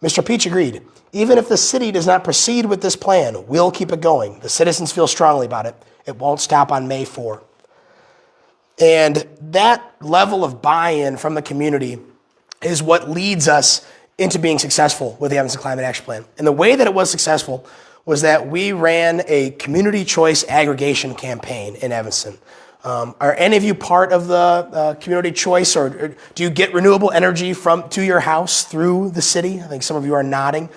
[SPEAKER 2] Mr. Peach agreed. Even if the city does not proceed with this plan, we'll keep it going. The citizens feel strongly about it. It won't stop on May 4. And that level of buy-in from the community is what leads us into being successful with the Evanston Climate Action Plan. And the way that it was successful was that we ran a community choice aggregation campaign in Evanston. Are any of you part of the community choice, or do you get renewable energy to your house through the city? I think some of you are nodding.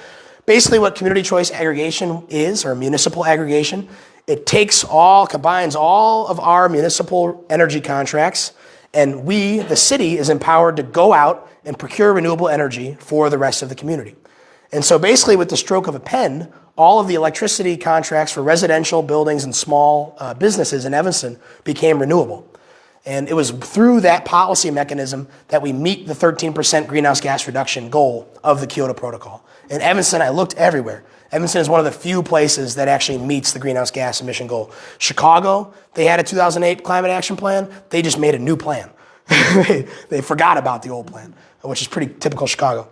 [SPEAKER 2] Basically what community choice aggregation is, or municipal aggregation, it combines all of our municipal energy contracts, and we, the city, is empowered to go out and procure renewable energy for the rest of the community. And so basically with the stroke of a pen, all of the electricity contracts for residential buildings and small businesses in Evanston became renewable. And it was through that policy mechanism that we meet the 13% greenhouse gas reduction goal of the Kyoto Protocol. In Evanston, I looked everywhere. Evanston is one of the few places that actually meets the greenhouse gas emission goal. Chicago, they had a 2008 climate action plan. They just made a new plan. They forgot about the old plan, which is pretty typical Chicago.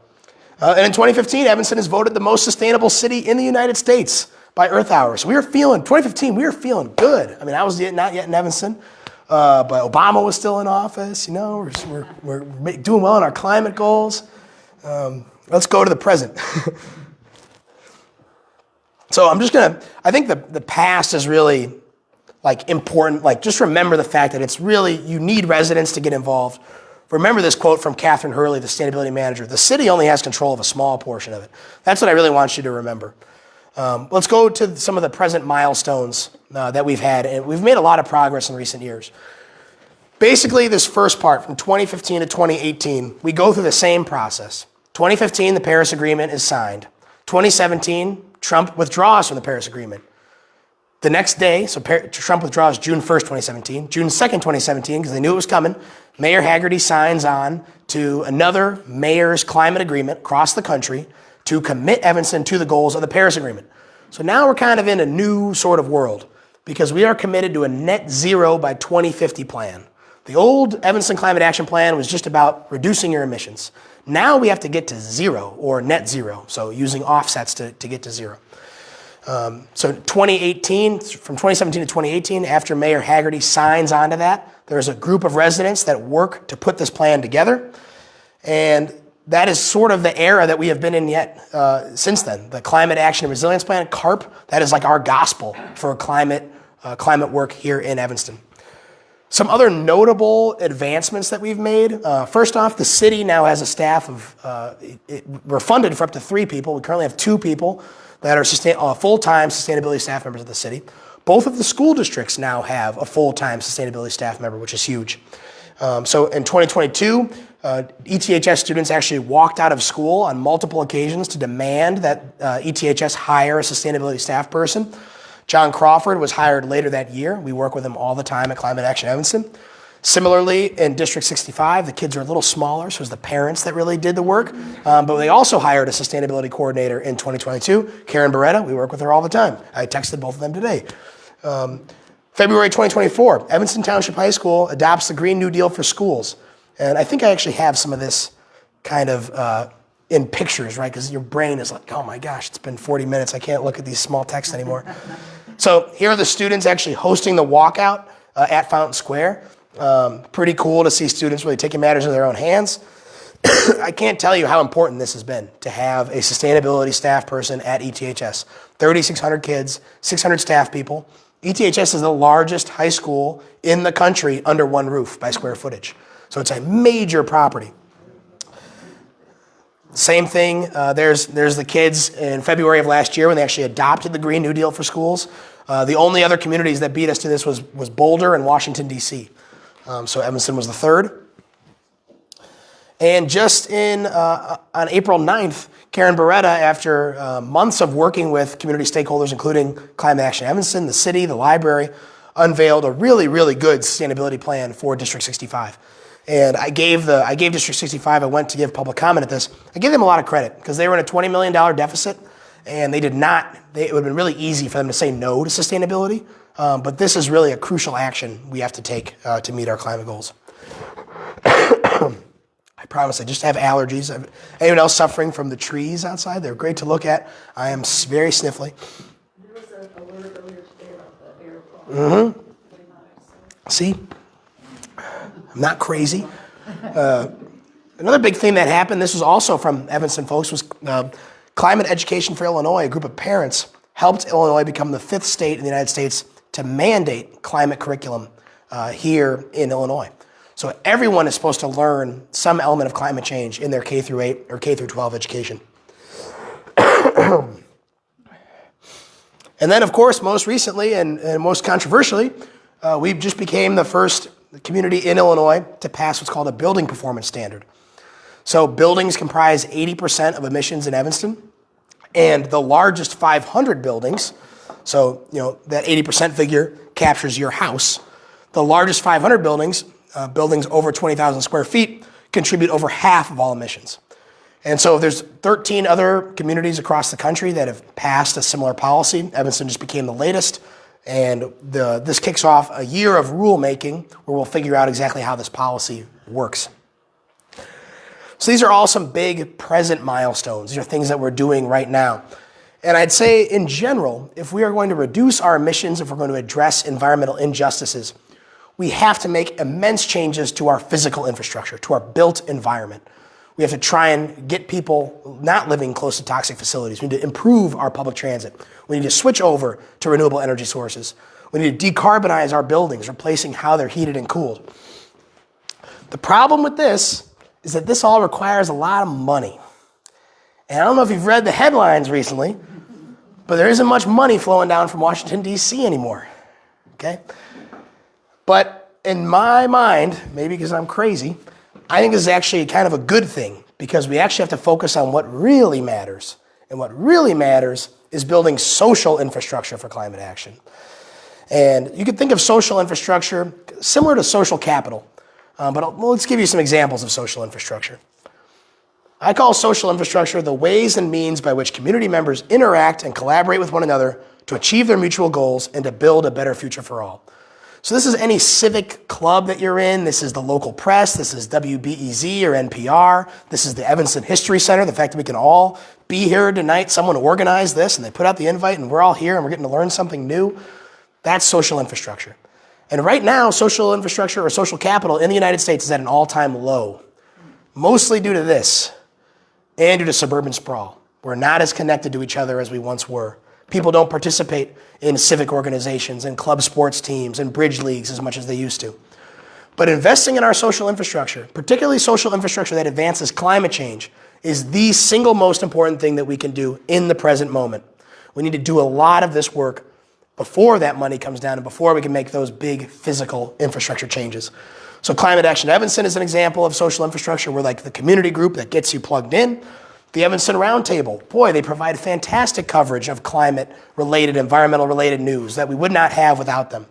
[SPEAKER 2] And in 2015, Evanston is voted the most sustainable city in the United States by Earth Hour. So 2015, we were feeling good. I mean, I was not yet in Evanston, but Obama was still in office. We're doing well on our climate goals. Let's go to the present. So I think the past is really important. Just remember the fact that it's really, you need residents to get involved. Remember this quote from Catherine Hurley, the sustainability manager. The city only has control of a small portion of it. That's what I really want you to remember. Let's go to some of the present milestones that we've had. And we've made a lot of progress in recent years. Basically, this first part, from 2015 to 2018, we go through the same process. 2015, the Paris Agreement is signed. 2017, Trump withdraws from the Paris Agreement. The next day, so Trump withdraws June 1st, 2017. June 2nd, 2017, because they knew it was coming, Mayor Hagerty signs on to another mayor's climate agreement across the country to commit Evanston to the goals of the Paris Agreement. So now we're kind of in a new sort of world because we are committed to a net zero by 2050 plan. The old Evanston Climate Action Plan was just about reducing your emissions. Now we have to get to zero or net zero, so using offsets to get to zero. So 2018, from 2017 to 2018, after Mayor Hagerty signs onto that, there's a group of residents that work to put this plan together. And that is sort of the era that we have been in yet since then. The Climate Action and Resilience Plan, CARP, that is like our gospel for climate climate work here in Evanston. Some other notable advancements that we've made. First off, the city now has a staff of, we're funded for up to 3 people. We currently have 2 people that are full-time sustainability staff members of the city. Both of the school districts now have a full-time sustainability staff member, which is huge. So in 2022, ETHS students actually walked out of school on multiple occasions to demand that ETHS hire a sustainability staff person. John Crawford was hired later that year. We work with him all the time at Climate Action Evanston. Similarly, in District 65, the kids are a little smaller, so it was the parents that really did the work. But they also hired a sustainability coordinator in 2022, Karen Beretta. We work with her all the time. I texted both of them today. February 2024, Evanston Township High School adopts the Green New Deal for schools. And I think I actually have some of this kind of in pictures, right? Because your brain is like, oh my gosh, it's been 40 minutes. I can't look at these small texts anymore. So here are the students actually hosting the walkout at Fountain Square. Pretty cool to see students really taking matters in their own hands. I can't tell you how important this has been to have a sustainability staff person at ETHS. 3,600 kids, 600 staff people. ETHS is the largest high school in the country under one roof by square footage. So it's a major property. Same thing, there's the kids in February of last year when they actually adopted the Green New Deal for schools. The only other communities that beat us to this was Boulder and Washington, D.C. So Evanston was the third. And just on April 9th, Karen Beretta, after months of working with community stakeholders, including Climate Action Evanston, the city, the library, unveiled a really, really good sustainability plan for District 65. And I gave District 65, I went to give public comment at this, I gave them a lot of credit because they were in a $20 million deficit and it would have been really easy for them to say no to sustainability. But this is really a crucial action we have to take to meet our climate goals. I promise I just have allergies. Anyone else suffering from the trees outside? They're great to look at. I am very sniffly.
[SPEAKER 4] There was an alert earlier today about the air quality.
[SPEAKER 2] See? I'm not crazy. Another big thing that happened, this was also from Evanston folks, was Climate Education for Illinois. A group of parents helped Illinois become the 5th state in the United States to mandate climate curriculum here in Illinois. So everyone is supposed to learn some element of climate change in their K through 8 or K through 12 education. And then, of course, most recently and most controversially, we just became the first community in Illinois to pass what's called a building performance standard. So buildings comprise 80% of emissions in Evanston, and the largest 500 buildings, so that 80% figure captures your house. The largest 500 buildings, buildings over 20,000 square feet, contribute over half of all emissions. And so there's 13 other communities across the country that have passed a similar policy. Evanston just became the latest. And this kicks off a year of rulemaking where we'll figure out exactly how this policy works. So these are all some big present milestones. These are things that we're doing right now. And I'd say in general, if we are going to reduce our emissions, if we're going to address environmental injustices, we have to make immense changes to our physical infrastructure, to our built environment. We have to try and get people not living close to toxic facilities. We need to improve our public transit. We need to switch over to renewable energy sources. We need to decarbonize our buildings, replacing how they're heated and cooled. The problem with this is that this all requires a lot of money. And I don't know if you've read the headlines recently, but there isn't much money flowing down from Washington, D.C. anymore. Okay? But in my mind, maybe because I'm crazy, I think this is actually kind of a good thing because we actually have to focus on what really matters. And what really matters is building social infrastructure for climate action. And you could think of social infrastructure similar to social capital. But let's give you some examples of social infrastructure. I call social infrastructure the ways and means by which community members interact and collaborate with one another to achieve their mutual goals and to build a better future for all. So this is any civic club that you're in. This is the local press. This is WBEZ or NPR. This is the Evanston History Center. The fact that we can all be here tonight, someone organized this and they put out the invite and we're all here and we're getting to learn something new. That's social infrastructure. And right now, social infrastructure or social capital in the United States is at an all-time low, mostly due to this and due to suburban sprawl. We're not as connected to each other as we once were. People don't participate in civic organizations and club sports teams and bridge leagues as much as they used to. But investing in our social infrastructure, particularly social infrastructure that advances climate change, is the single most important thing that we can do in the present moment. We need to do a lot of this work before that money comes down and before we can make those big physical infrastructure changes. So Climate Action Evanston is an example of social infrastructure. We're like the community group that gets you plugged in. The Evanston Roundtable, boy, they provide fantastic coverage of climate-related, environmental-related news that we would not have without them.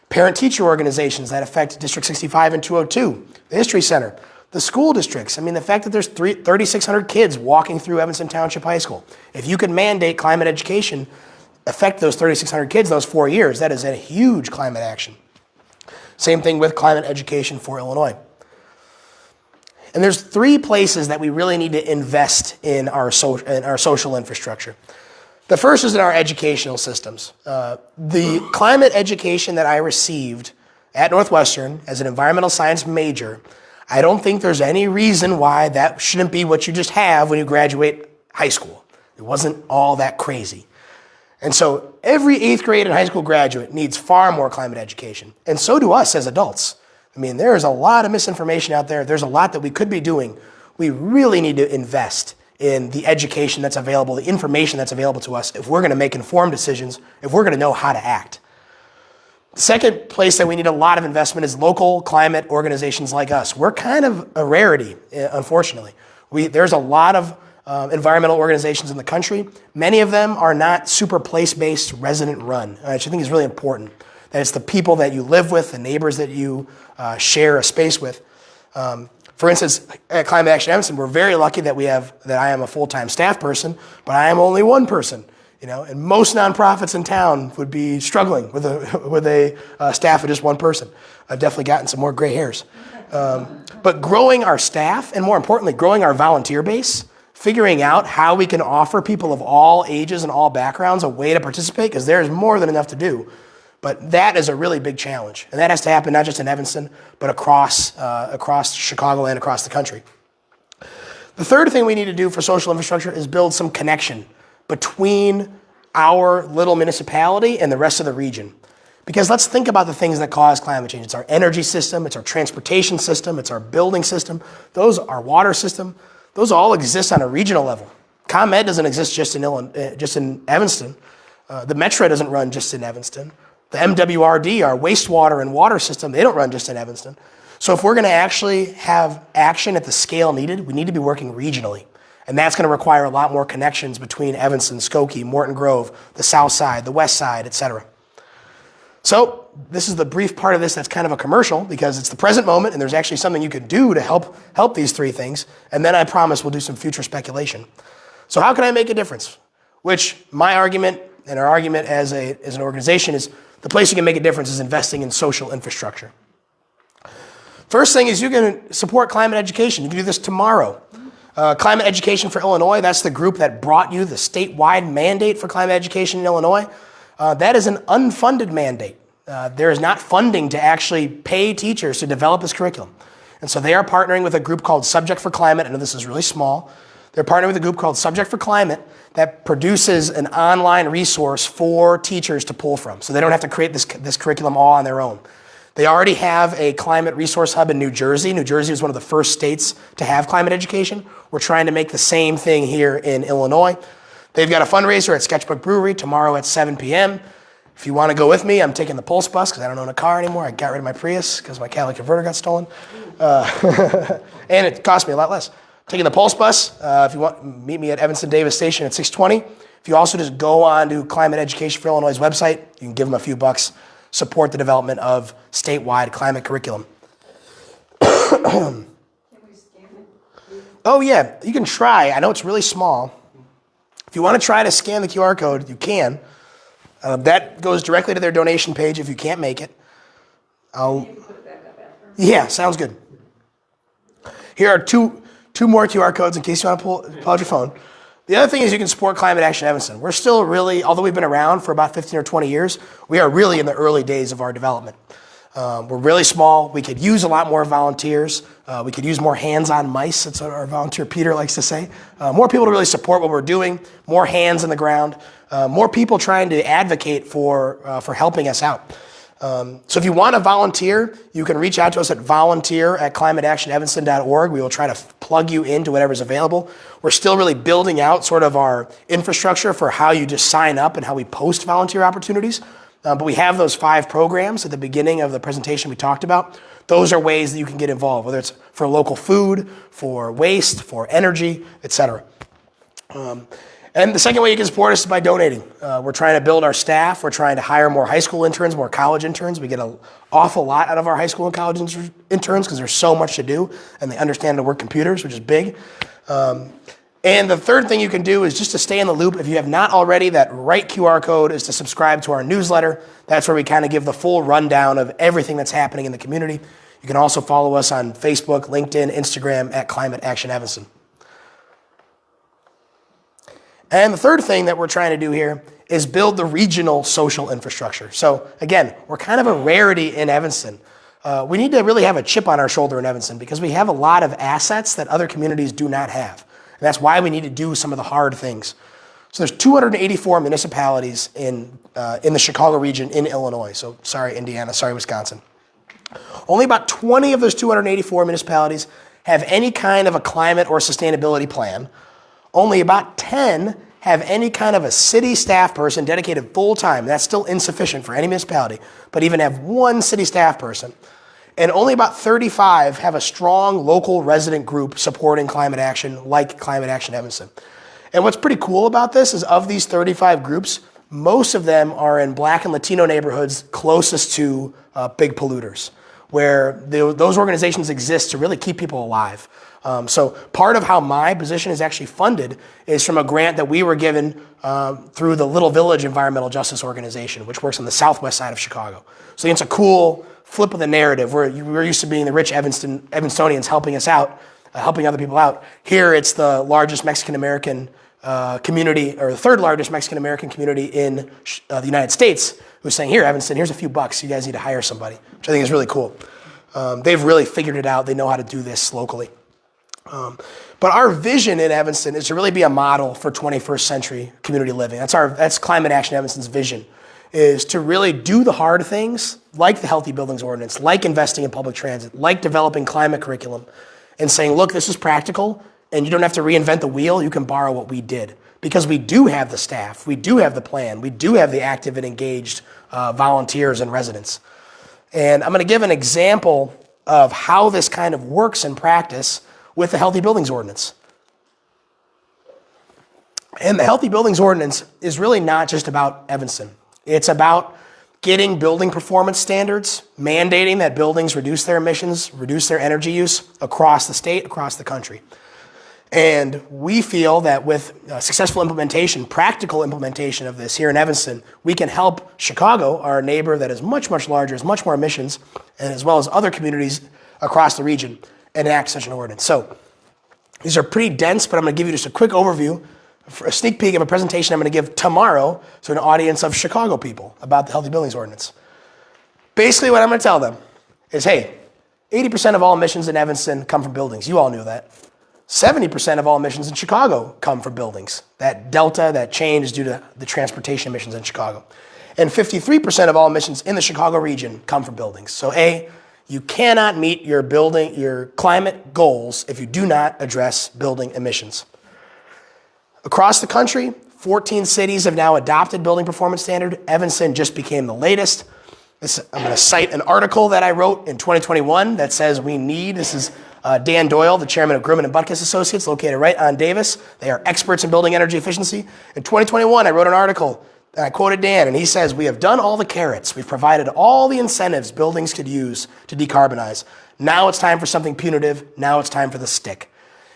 [SPEAKER 2] Parent-teacher organizations that affect District 65 and 202, the History Center, the school districts. I mean, the fact that there's 3,600 kids walking through Evanston Township High School. If you could mandate climate education, affect those 3,600 kids those 4 years, that is a huge climate action. Same thing with climate education for Illinois. And there's 3 places that we really need to invest in our social infrastructure. The first is in our educational systems. The climate education that I received at Northwestern as an environmental science major, I don't think there's any reason why that shouldn't be what you just have when you graduate high school. It wasn't all that crazy. And so every 8th grade and high school graduate needs far more climate education. And so do us as adults. I mean, there's a lot of misinformation out there. There's a lot that we could be doing. We really need to invest in the education that's available, the information that's available to us if we're going to make informed decisions, if we're going to know how to act. The second place that we need a lot of investment is local climate organizations like us. We're kind of a rarity, unfortunately. There's a lot of environmental organizations in the country. Many of them are not super place-based, resident-run, which I think is really important. That it's the people that you live with, the neighbors that you share a space with. For instance, at Climate Action Evanston, we're very lucky that I am a full-time staff person, but I am only one person. And most nonprofits in town would be struggling with a staff of just one person. I've definitely gotten some more gray hairs. But growing our staff, and more importantly, growing our volunteer base, figuring out how we can offer people of all ages and all backgrounds a way to participate, because there's more than enough to do. But that is a really big challenge. And that has to happen not just in Evanston, but across Chicago and across the country. The third thing we need to do for social infrastructure is build some connection between our little municipality and the rest of the region. Because let's think about the things that cause climate change. It's our energy system, it's our transportation system, it's our building system, our water system. Those all exist on a regional level. ComEd doesn't exist just in Evanston. The Metro doesn't run just in Evanston. The MWRD, our wastewater and water system, they don't run just in Evanston. So if we're going to actually have action at the scale needed, we need to be working regionally. And that's going to require a lot more connections between Evanston, Skokie, Morton Grove, the south side, the west side, etc. So this is the brief part of this that's kind of a commercial because it's the present moment and there's actually something you can do to help these 3 things. And then I promise we'll do some future speculation. So how can I make a difference? Which my argument and our argument as an organization is the place you can make a difference is investing in social infrastructure. First thing is you can support climate education. You can do this tomorrow. Climate Education for Illinois, that's the group that brought you the statewide mandate for climate education in Illinois. That is an unfunded mandate. There is not funding to actually pay teachers to develop this curriculum. And so they are partnering with a group called Subject for Climate. I know this is really small. They're partnering with a group called Subject for Climate that produces an online resource for teachers to pull from. So they don't have to create this curriculum all on their own. They already have a climate resource hub in New Jersey. New Jersey was one of the first states to have climate education. We're trying to make the same thing here in Illinois. They've got a fundraiser at Sketchbook Brewery tomorrow at 7 p.m. If you want to go with me, I'm taking the Pulse bus because I don't own a car anymore. I got rid of my Prius because my catalytic converter got stolen. And it cost me a lot less. Taking the Pulse bus, if you want, meet me at Evanston Davis Station at 6:20. If you also just go on to Climate Education for Illinois' website, you can give them a few bucks, support the development of statewide climate curriculum.
[SPEAKER 4] Can we scan it?
[SPEAKER 2] Oh yeah, you can try. I know it's really small. If you want to try to scan the QR code, you can. That goes directly to their donation page if you can't make it.
[SPEAKER 4] You can put it back up after.
[SPEAKER 2] Yeah, sounds good. Here are two more QR codes in case you want to pull out your phone. The other thing is you can support Climate Action Evanston. We're still really, although we've been around for about 15 or 20 years, we are really in the early days of our development. We're really small. We could use a lot more volunteers. We could use more hands on mice. That's what our volunteer Peter likes to say. More people to really support what we're doing, more hands on the ground, more people trying to advocate for helping us out. So if you want to volunteer, you can reach out to us at volunteer@climateactionevanston.org. We will try to plug you into whatever's available. We're still really building out sort of our infrastructure for how you just sign up and how we post volunteer opportunities. But we have those 5 programs at the beginning of the presentation we talked about. Those are ways that you can get involved, whether it's for local food, for waste, for energy, etc. And the second way you can support us is by donating. We're trying to build our staff. We're trying to hire more high school interns, more college interns. We get an awful lot out of our high school and college interns because there's so much to do, and they understand how to work computers, which is big. And the third thing you can do is just to stay in the loop. If you have not already, that right QR code is to subscribe to our newsletter. That's where we kind of give the full rundown of everything that's happening in the community. You can also follow us on Facebook, LinkedIn, Instagram at Climate Action Evanston. And the third thing that we're trying to do here is build the regional social infrastructure. So again, we're kind of a rarity in Evanston. We need to really have a chip on our shoulder in Evanston because we have a lot of assets that other communities do not have. And that's why we need to do some of the hard things. So there's 284 municipalities in the Chicago region in Illinois. So sorry, Indiana, sorry, Wisconsin. Only about 20 of those 284 municipalities have any kind of a climate or sustainability plan. Only about 10 have any kind of a city staff person dedicated full-time. That's still insufficient for any municipality, but even have one city staff person. And only about 35 have a strong local resident group supporting climate action, like Climate Action Evanston. And what's pretty cool about this is of these 35 groups, most of them are in Black and Latino neighborhoods closest to big polluters, where those organizations exist to really keep people alive. So part of how my position is actually funded is from a grant that we were given through the Little Village Environmental Justice Organization, which works on the southwest side of Chicago. So it's a cool flip of the narrative where we're used to being the rich Evanstonians helping us out, helping other people out. Here it's the largest Mexican-American community, or the third largest Mexican-American community in the United States, who's saying, here, Evanston, here's a few bucks. You guys need to hire somebody, which I think is really cool. They've really figured it out. They know how to do this locally. But our vision in Evanston is to really be a model for 21st century community living. That's Climate Action Evanston's vision, is to really do the hard things like the Healthy Buildings Ordinance, like investing in public transit, like developing climate curriculum, and saying, look, this is practical, and you don't have to reinvent the wheel. You can borrow what we did. Because we do have the staff, we do have the plan, we do have the active and engaged volunteers and residents. And I'm going to give an example of how this kind of works in practice with the Healthy Buildings Ordinance. And the Healthy Buildings Ordinance is really not just about Evanston. It's about getting building performance standards, mandating that buildings reduce their emissions, reduce their energy use across the state, across the country. And we feel that with successful implementation, practical implementation of this here in Evanston, we can help Chicago, our neighbor that is much, much larger, has much more emissions, and as well as other communities across the region, enact such an ordinance. So these are pretty dense, but I'm going to give you just a quick overview, for a sneak peek of a presentation I'm going to give tomorrow to an audience of Chicago people about the Healthy Buildings Ordinance. Basically what I'm going to tell them is, hey, 80% of all emissions in Evanston come from buildings. You all knew that. 70% of all emissions in Chicago come from buildings. That delta, that change is due to the transportation emissions in Chicago. And 53% of all emissions in the Chicago region come from buildings. So A, you cannot meet your climate goals if you do not address building emissions. Across the country, 14 cities have now adopted building performance standard. Evanston just became the latest. I'm going to cite an article that I wrote in 2021 that says this is Dan Doyle, the chairman of Grumman and Butkus Associates, located right on Davis. They are experts in building energy efficiency. In 2021, I wrote an article, and I quoted Dan, and he says, we have done all the carrots. We've provided all the incentives buildings could use to decarbonize. Now it's time for something punitive. Now it's time for the stick.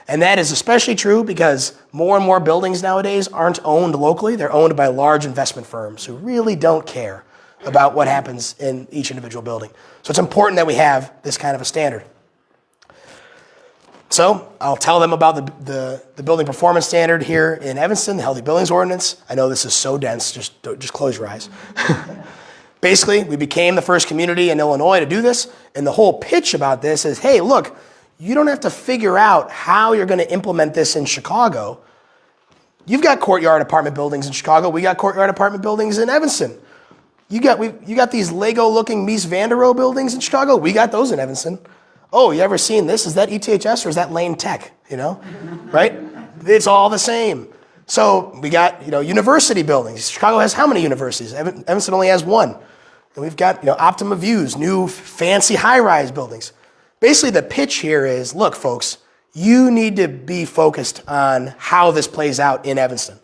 [SPEAKER 2] And that is especially true because more and more buildings nowadays aren't owned locally. They're owned by large investment firms who really don't care about what happens in each individual building. So it's important that we have this kind of a standard. So I'll tell them about the building performance standard here in Evanston, the Healthy Buildings Ordinance. I know this is so dense, just close your eyes. Basically, we became the first community in Illinois to do this, and the whole pitch about this is, hey, look, you don't have to figure out how you're going to implement this in Chicago. You've got courtyard apartment buildings in Chicago. We got courtyard apartment buildings in Evanston. You got these Lego-looking Mies van der Rohe buildings in Chicago. We got those in Evanston. Oh, you ever seen this? Is that ETHS or is that Lane Tech? Right? It's all the same. So we got university buildings. Chicago has how many universities? Evanston only has one. And we've got Optima Views, new fancy high-rise buildings. Basically, the pitch here is, look, folks, you need to be focused on how this plays out in Evanston.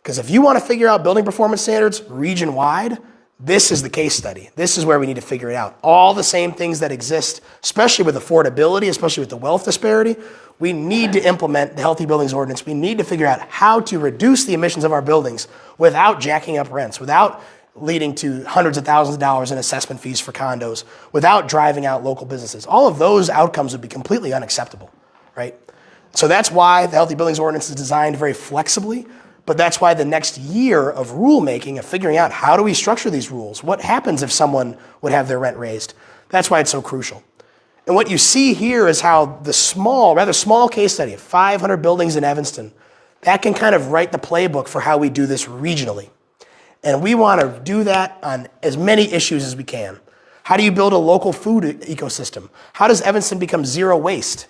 [SPEAKER 2] Because if you want to figure out building performance standards region-wide, this is the case study. This is where we need to figure it out. All the same things that exist, especially with affordability, especially with the wealth disparity, we need to implement the Healthy Buildings Ordinance. We need to figure out how to reduce the emissions of our buildings without jacking up rents, without leading to hundreds of thousands of dollars in assessment fees for condos, without driving out local businesses. All of those outcomes would be completely unacceptable, right? So that's why the Healthy Buildings Ordinance is designed very flexibly, but that's why the next year of rulemaking, of figuring out how do we structure these rules, what happens if someone would have their rent raised, that's why it's so crucial. And what you see here is how the rather small case study of 500 buildings in Evanston, that can kind of write the playbook for how we do this regionally. And we want to do that on as many issues as we can. How do you build a local food ecosystem? How does Evanston become zero waste?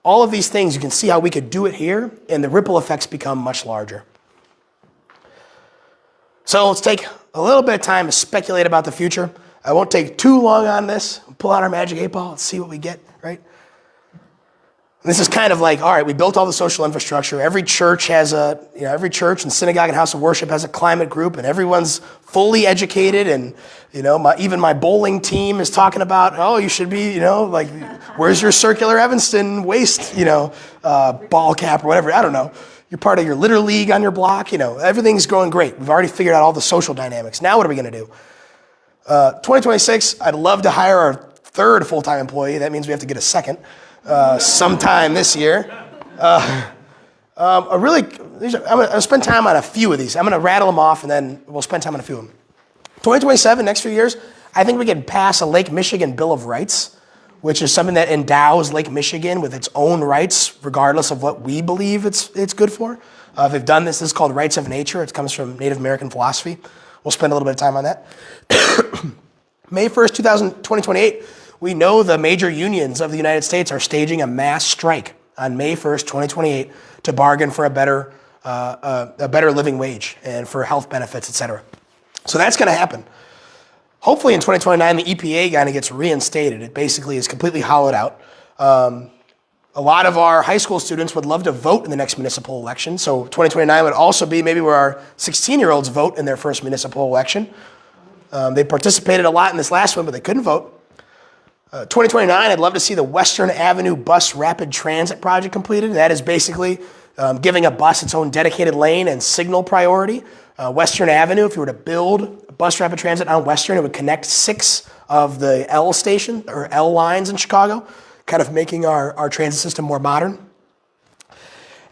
[SPEAKER 2] All of these things, you can see how we could do it here, and the ripple effects become much larger. So let's take a little bit of time to speculate about the future. I won't take too long on this. Pull out our magic 8-ball and see what we get, right? This is kind of like, all right, we built all the social infrastructure. Every church has every church and synagogue and house of worship has a climate group, and everyone's fully educated. And even my bowling team is talking about, oh, you should be, where's your circular Evanston waste, ball cap or whatever? I don't know. You're part of your litter league on your block. Everything's going great. We've already figured out all the social dynamics. Now what are we going to do? 2026, I'd love to hire our third full-time employee. That means we have to get a second. Sometime this year. I'm going to spend time on a few of these. I'm going to rattle them off, and then we'll spend time on a few of them. 2027, next few years, I think we can pass a Lake Michigan Bill of Rights, which is something that endows Lake Michigan with its own rights, regardless of what we believe it's good for. They've done this. This is called Rights of Nature. It comes from Native American philosophy. We'll spend a little bit of time on that. May 1st, 2028, we know the major unions of the United States are staging a mass strike on May 1st, 2028 to bargain for a better living wage and for health benefits, et cetera. So that's going to happen. Hopefully in 2029, the EPA kind of gets reinstated. It basically is completely hollowed out. A lot of our high school students would love to vote in the next municipal election. So 2029 would also be maybe where our 16-year-olds vote in their first municipal election. They participated a lot in this last one, but they couldn't vote. 2029, I'd love to see the Western Avenue Bus Rapid Transit project completed. That is basically giving a bus its own dedicated lane and signal priority. Western Avenue, if you were to build bus rapid transit on Western, it would connect 6 of the L lines in Chicago, kind of making our transit system more modern.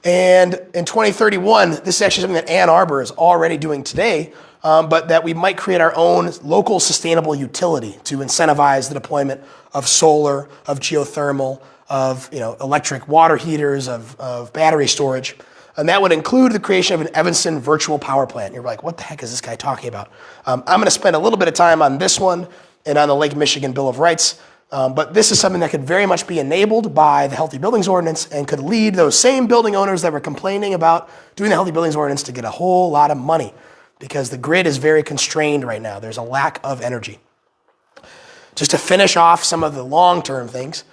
[SPEAKER 2] And in 2031, this is actually something that Ann Arbor is already doing today, but that we might create our own local sustainable utility to incentivize the deployment of solar, of geothermal, of electric water heaters, of battery storage. And that would include the creation of an Evanston Virtual Power Plant. You're like, what the heck is this guy talking about? I'm going to spend a little bit of time on this one and on the Lake Michigan Bill of Rights. But this is something that could very much be enabled by the Healthy Buildings Ordinance and could lead those same building owners that were complaining about doing the Healthy Buildings Ordinance to get a whole lot of money, because the grid is very constrained right now. There's a lack of energy. Just to finish off some of the long-term things,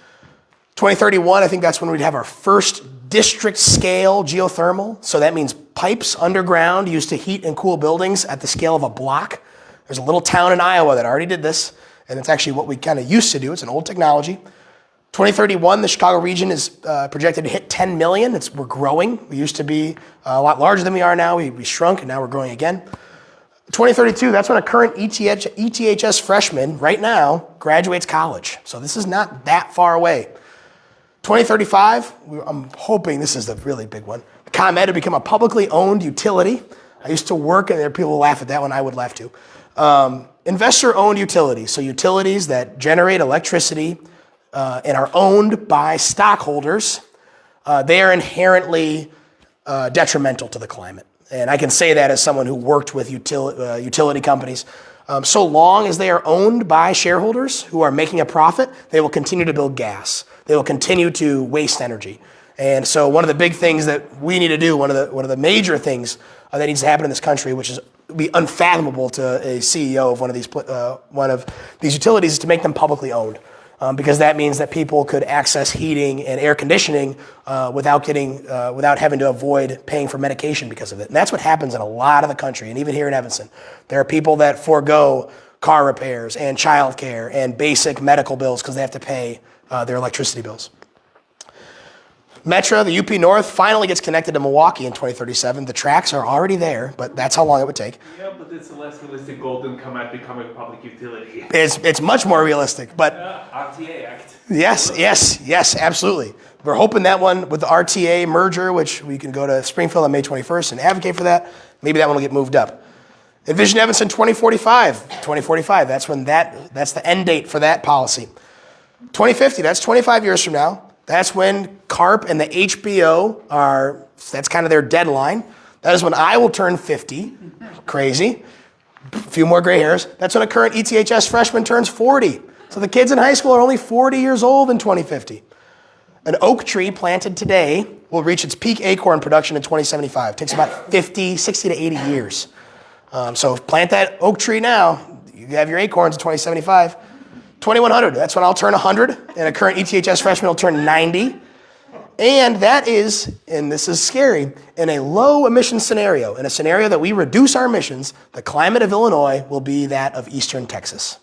[SPEAKER 2] 2031, I think that's when we'd have our first district-scale geothermal. So that means pipes underground used to heat and cool buildings at the scale of a block. There's a little town in Iowa that already did this, and it's actually what we kind of used to do. It's an old technology. 2031, the Chicago region is projected to hit 10 million. We're growing. We used to be a lot larger than we are now. We shrunk, and now we're growing again. 2032, that's when a current ETHS freshman right now graduates college. So this is not that far away. 2035, I'm hoping this is the really big one. ComEd will become a publicly owned utility. I used to work, and there are people who laugh at that one. I would laugh too. Investor-owned utilities, so utilities that generate electricity and are owned by stockholders, they are inherently detrimental to the climate. And I can say that as someone who worked with utility companies. So long as they are owned by shareholders who are making a profit, they will continue to build gas. They will continue to waste energy. And so one of the big things that we need to do, one of the major things that needs to happen in this country, which is be unfathomable to a CEO of one of these utilities, is to make them publicly owned. Because that means that people could access heating and air conditioning without having to avoid paying for medication because of it. And that's what happens in a lot of the country, and even here in Evanston. There are people that forego car repairs and childcare and basic medical bills because they have to pay their electricity bills. Metra, the UP North, finally gets connected to Milwaukee in 2037. The tracks are already there, but that's how long it would take.
[SPEAKER 3] Yeah, but it's a less realistic goal than becoming a public utility.
[SPEAKER 2] It's much more realistic, but
[SPEAKER 3] RTA Act.
[SPEAKER 2] yes, absolutely. We're hoping that one with the RTA merger, which we can go to Springfield on May 21st and advocate for that, maybe that one will get moved up. Envision Evanston 2045, that's the end date for that policy. 2050, that's 25 years from now. That's when CARP and the HBO that's kind of their deadline. That is when I will turn 50. Crazy. A few more gray hairs. That's when a current ETHS freshman turns 40. So the kids in high school are only 40 years old in 2050. An oak tree planted today will reach its peak acorn production in 2075. It takes about 60 to 80 years. So plant that oak tree now. You have your acorns in 2075. 2100, that's when I'll turn 100, and a current ETHS freshman will turn 90. And that is, and this is scary, in a low emission scenario, in a scenario that we reduce our emissions, the climate of Illinois will be that of eastern Texas.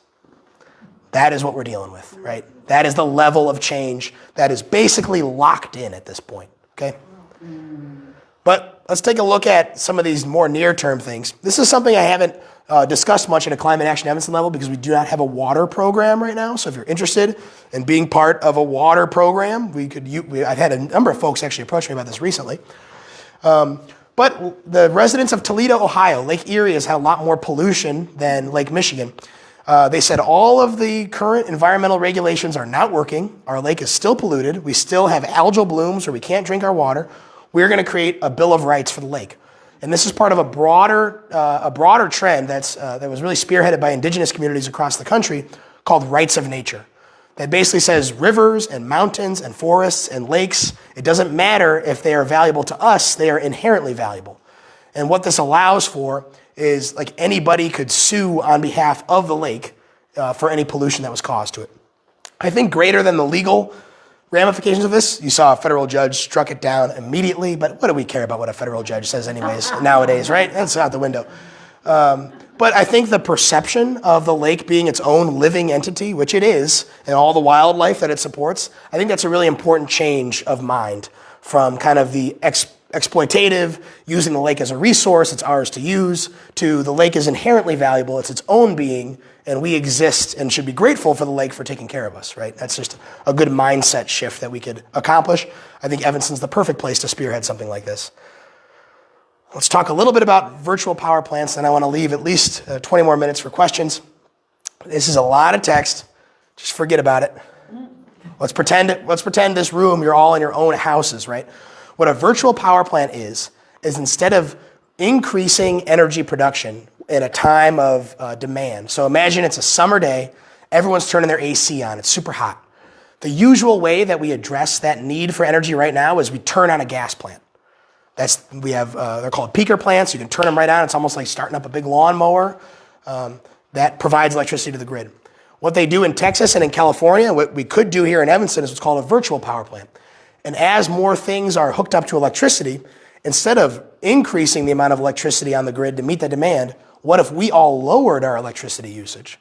[SPEAKER 2] That is what we're dealing with, right? That is the level of change that is basically locked in at this point, okay? But let's take a look at some of these more near-term things. This is something I haven't discussed much at a Climate Action Evanston level because we do not have a water program right now. So if you're interested in being part of a water program, I've had a number of folks actually approach me about this recently. But the residents of Toledo, Ohio, Lake Erie has had a lot more pollution than Lake Michigan. They said all of the current environmental regulations are not working. Our lake is still polluted. We still have algal blooms where we can't drink our water. We're going to create a Bill of Rights for the lake. And this is part of a broader trend that was really spearheaded by indigenous communities across the country called Rights of Nature. That basically says rivers and mountains and forests and lakes, it doesn't matter if they are valuable to us, they are inherently valuable. And what this allows for is like anybody could sue on behalf of the lake for any pollution that was caused to it. I think greater than the legal ramifications of this, you saw a federal judge struck it down immediately, but what do we care about what a federal judge says anyways nowadays, right? That's out the window. But I think the perception of the lake being its own living entity, which it is, and all the wildlife that it supports, I think that's a really important change of mind from kind of the exploitative, using the lake as a resource, it's ours to use, to the lake is inherently valuable, it's its own being, and we exist and should be grateful for the lake for taking care of us, right? That's just a good mindset shift that we could accomplish. I think Evanston's the perfect place to spearhead something like this. Let's talk a little bit about virtual power plants, and I want to leave at least 20 more minutes for questions. This is a lot of text. Just forget about it. Let's pretend this room, you're all in your own houses, right? What a virtual power plant is instead of increasing energy production in a time of demand. So imagine it's a summer day, everyone's turning their AC on, it's super hot. The usual way that we address that need for energy right now is we turn on a gas plant. They're called peaker plants, you can turn them right on, it's almost like starting up a big lawnmower that provides electricity to the grid. What they do in Texas and in California, what we could do here in Evanston is what's called a virtual power plant. And as more things are hooked up to electricity, instead of increasing the amount of electricity on the grid to meet the demand, what if we all lowered our electricity usage?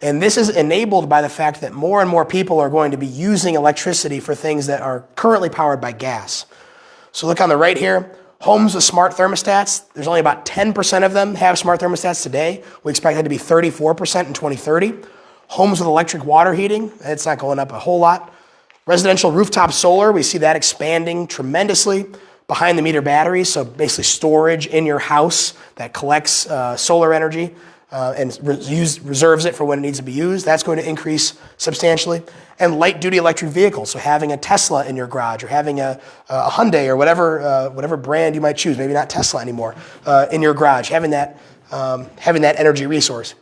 [SPEAKER 2] And this is enabled by the fact that more and more people are going to be using electricity for things that are currently powered by gas. So look on the right here, homes with smart thermostats. There's only about 10% of them have smart thermostats today. We expect that to be 34% in 2030. Homes with electric water heating, it's not going up a whole lot. Residential rooftop solar, we see that expanding tremendously. Behind the meter batteries, so basically storage in your house that collects solar energy. and reserves it for when it needs to be used. That's going to increase substantially. And light-duty electric vehicles, so having a Tesla in your garage or having a Hyundai or whatever brand you might choose, maybe not Tesla anymore, in your garage, having that energy resource.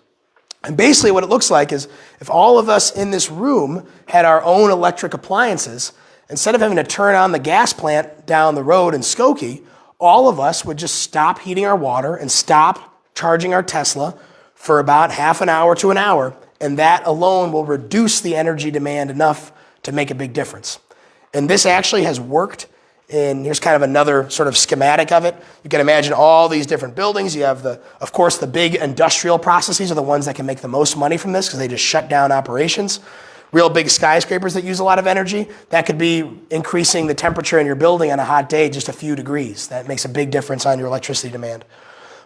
[SPEAKER 2] And basically what it looks like is if all of us in this room had our own electric appliances, instead of having to turn on the gas plant down the road in Skokie, all of us would just stop heating our water and stop charging our Tesla for about half an hour to an hour, and that alone will reduce the energy demand enough to make a big difference. And this actually has worked. And here's kind of another sort of schematic of it. You can imagine all these different buildings. You have, of course, the big industrial processes are the ones that can make the most money from this because they just shut down operations. Real big skyscrapers that use a lot of energy, that could be increasing the temperature in your building on a hot day just a few degrees. That makes a big difference on your electricity demand.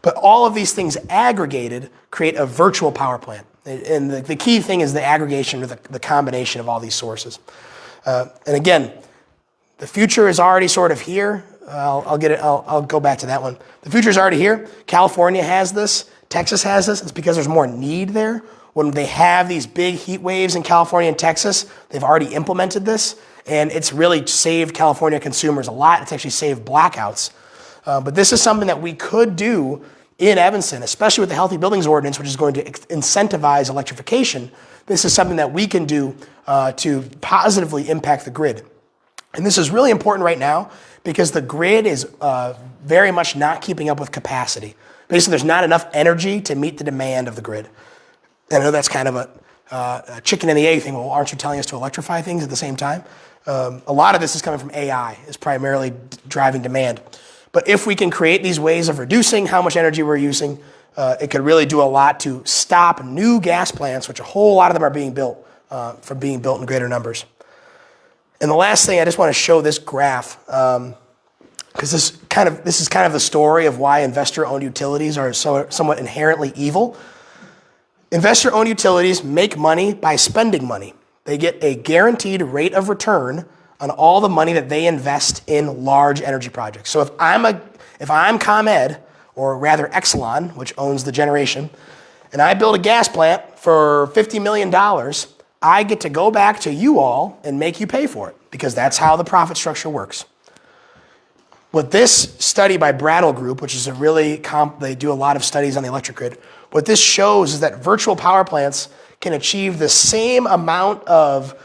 [SPEAKER 2] But all of these things aggregated create a virtual power plant. And the key thing is the aggregation or the combination of all these sources. And again, the future is already sort of here. I'll go back to that one. The future is already here. California has this. Texas has this. It's because there's more need there. When they have these big heat waves in California and Texas, they've already implemented this, and it's really saved California consumers a lot. It's actually saved blackouts. But this is something that we could do in Evanston, especially with the Healthy Buildings Ordinance, which is going to incentivize electrification. This is something that we can do to positively impact the grid. And this is really important right now because the grid is very much not keeping up with capacity. Basically, there's not enough energy to meet the demand of the grid. And I know that's kind of a chicken and the egg thing. Well, aren't you telling us to electrify things at the same time? A lot of this is coming from AI, is primarily driving demand. But if we can create these ways of reducing how much energy we're using, it could really do a lot to stop new gas plants, which a whole lot of them are being built, from being built in greater numbers. And the last thing, I just want to show this graph, because this is kind of the story of why investor-owned utilities are somewhat inherently evil. Investor-owned utilities make money by spending money. They get a guaranteed rate of return on all the money that they invest in large energy projects. So if I'm ComEd, or rather Exelon, which owns the generation, and I build a gas plant for $50 million, I get to go back to you all and make you pay for it because that's how the profit structure works. What this study by Brattle Group, which is they do a lot of studies on the electric grid, what this shows is that virtual power plants can achieve the same amount of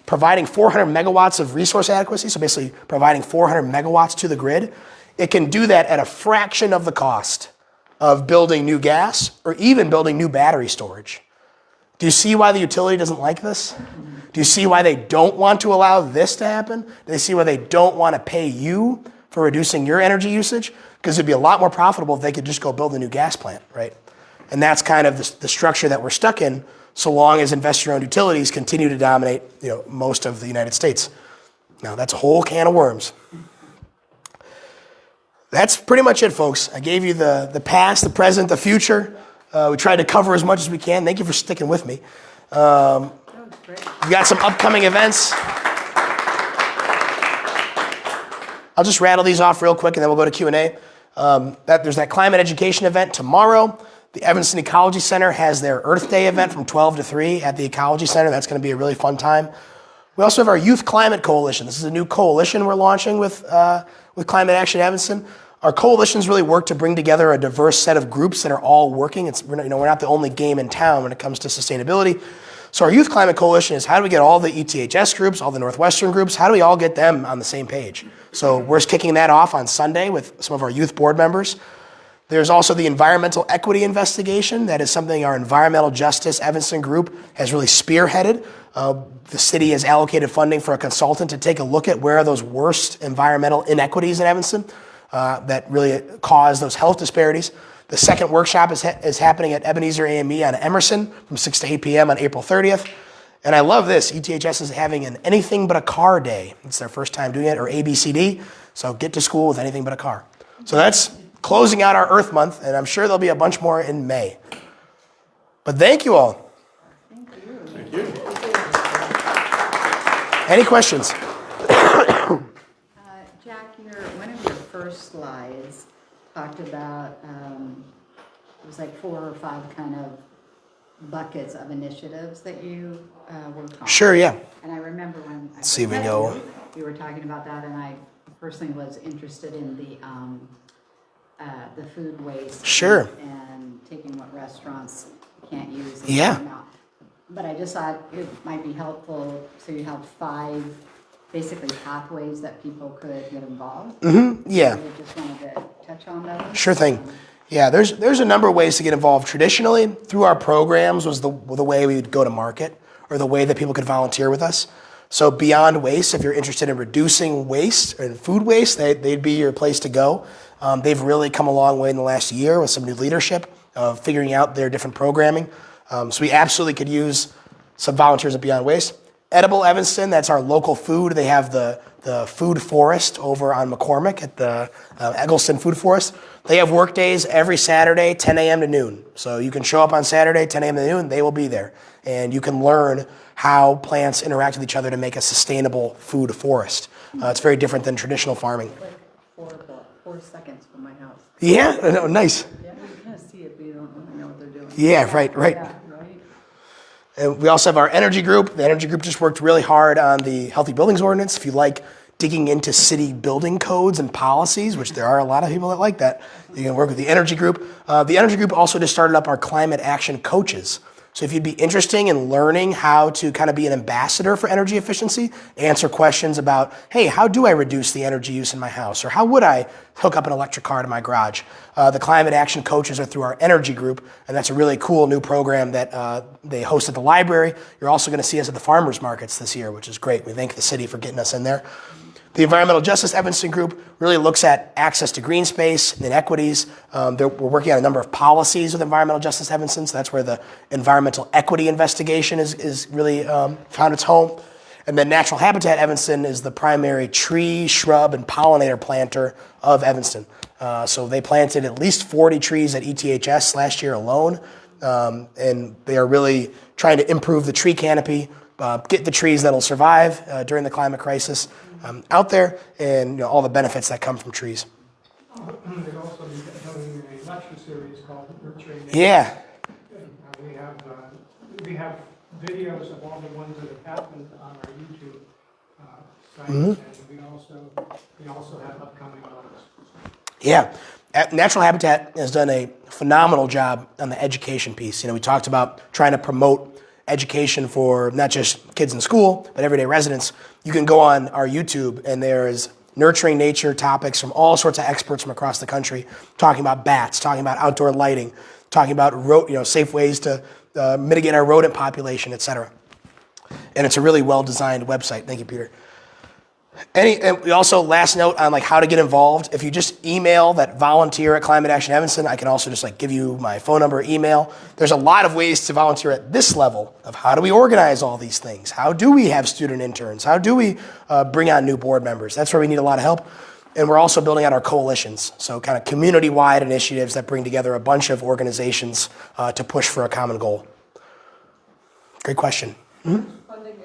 [SPEAKER 2] providing 400 megawatts of resource adequacy, so basically providing 400 megawatts to the grid. It can do that at a fraction of the cost of building new gas or even building new battery storage. Do you see why the utility doesn't like this? Do you see why they don't want to allow this to happen? Do they see why they don't want to pay you for reducing your energy usage? Because it'd be a lot more profitable if they could just go build a new gas plant, right? And that's kind of the structure that we're stuck in so long as investor-owned utilities continue to dominate most of the United States. Now, that's a whole can of worms. That's pretty much it, folks. I gave you the past, the present, the future. We tried to cover as much as we can. Thank you for sticking with me. We've got some upcoming events. I'll just rattle these off real quick and then we'll go to Q&A. There's that climate education event tomorrow. The Evanston Ecology Center has their Earth Day event from 12 to 3 at the Ecology Center. That's going to be a really fun time. We also have our Youth Climate Coalition. This is a new coalition we're launching with Climate Action Evanston. Our coalitions really work to bring together a diverse set of groups that are all working. We're not the only game in town when it comes to sustainability. So our Youth Climate Coalition is how do we get all the ETHS groups, all the Northwestern groups, how do we all get them on the same page? So we're kicking that off on Sunday with some of our youth board members. There's also the Environmental Equity Investigation. That is something our Environmental Justice Evanston group has really spearheaded. The city has allocated funding for a consultant to take a look at where are those worst environmental inequities in Evanston that really cause those health disparities. The second workshop is happening at Ebenezer AME on Emerson from 6 to 8 p.m. on April 30th. And I love this. ETHS is having an Anything But a Car Day. It's their first time doing it, or ABCD. So get to school with anything but a car. So that's closing out our Earth Month, and I'm sure there'll be a bunch more in May. But thank you all.
[SPEAKER 4] Thank you.
[SPEAKER 3] Thank you.
[SPEAKER 2] Any questions?
[SPEAKER 5] Jack, one of your first slides talked about it was like 4 or 5 kind of buckets of initiatives that you worked on.
[SPEAKER 2] Sure, yeah.
[SPEAKER 5] And I remember when I
[SPEAKER 2] See if we
[SPEAKER 5] met
[SPEAKER 2] go.
[SPEAKER 5] you were talking about that, and I personally was interested in the food waste.
[SPEAKER 2] Sure.
[SPEAKER 5] And taking what restaurants can't use. And
[SPEAKER 2] Yeah.
[SPEAKER 5] putting them out. But I just thought it might be helpful, so you have 5 basically pathways that people could get involved.
[SPEAKER 2] Yeah.
[SPEAKER 5] So I just wanted to touch on those.
[SPEAKER 2] Sure thing. Yeah, there's a number of ways to get involved. Traditionally, through our programs was the way we would go to market, or the way that people could volunteer with us. So Beyond Waste, if you're interested in reducing waste and food waste, they'd be your place to go. They've really come a long way in the last year with some new leadership of figuring out their different programming. So we absolutely could use some volunteers at Beyond Waste. Edible Evanston, that's our local food. They have the food forest over on McCormick at the Eggleston Food Forest. They have work days every Saturday, 10 a.m. to noon. So you can show up on Saturday, 10 a.m. to noon, they will be there. And you can learn how plants interact with each other to make a sustainable food forest. It's very different than traditional farming.
[SPEAKER 4] Like 4 seconds from my house.
[SPEAKER 2] Yeah, no, nice.
[SPEAKER 4] Yeah, you kind of see it, but you don't really know what they're doing.
[SPEAKER 2] Yeah, right.
[SPEAKER 4] Yeah, right.
[SPEAKER 2] And we also have our energy group. The energy group just worked really hard on the Healthy Buildings Ordinance. If you like digging into city building codes and policies, which there are a lot of people that like that, you can work with the energy group. The energy group also just started up our climate action coaches. So if you'd be interested in learning how to kind of be an ambassador for energy efficiency, answer questions about, hey, how do I reduce the energy use in my house? Or how would I hook up an electric car to my garage? The climate action coaches are through our energy group, and that's a really cool new program that they host at the library. You're also going to see us at the farmers markets this year, which is great. We thank the city for getting us in there. The Environmental Justice Evanston group really looks at access to green space and inequities. We're working on a number of policies with Environmental Justice Evanston, so that's where the environmental equity investigation is really found its home. And then Natural Habitat Evanston is the primary tree, shrub, and pollinator planter of Evanston. So they planted at least 40 trees at ETHS last year alone, and they are really trying to improve the tree canopy, get the trees that'll survive during the climate crisis out there, and all the benefits that come from trees.
[SPEAKER 6] They've also been having a lecture series called Nurturing Nature.
[SPEAKER 2] Yeah.
[SPEAKER 6] We have videos of all the ones that have happened on our YouTube site, and we also have upcoming ones.
[SPEAKER 2] Yeah. Natural Habitat has done a phenomenal job on the education piece. We talked about trying to promote education for not just kids in school, but everyday residents. You can go on our YouTube, and there's nurturing nature topics from all sorts of experts from across the country, talking about bats, talking about outdoor lighting, talking about safe ways to mitigate our rodent population, et cetera. And it's a really well-designed website. Thank you, Peter. And we also, last note on how to get involved. If you just email that volunteer at Climate Action Evanston, I can also just give you my phone number, email. There's a lot of ways to volunteer at this level of how do we organize all these things? How do we have student interns? How do we bring on new board members? That's where we need a lot of help. And we're also building out our coalitions. So kind of community-wide initiatives that bring together a bunch of organizations to push for a common goal. Great question.
[SPEAKER 4] Funding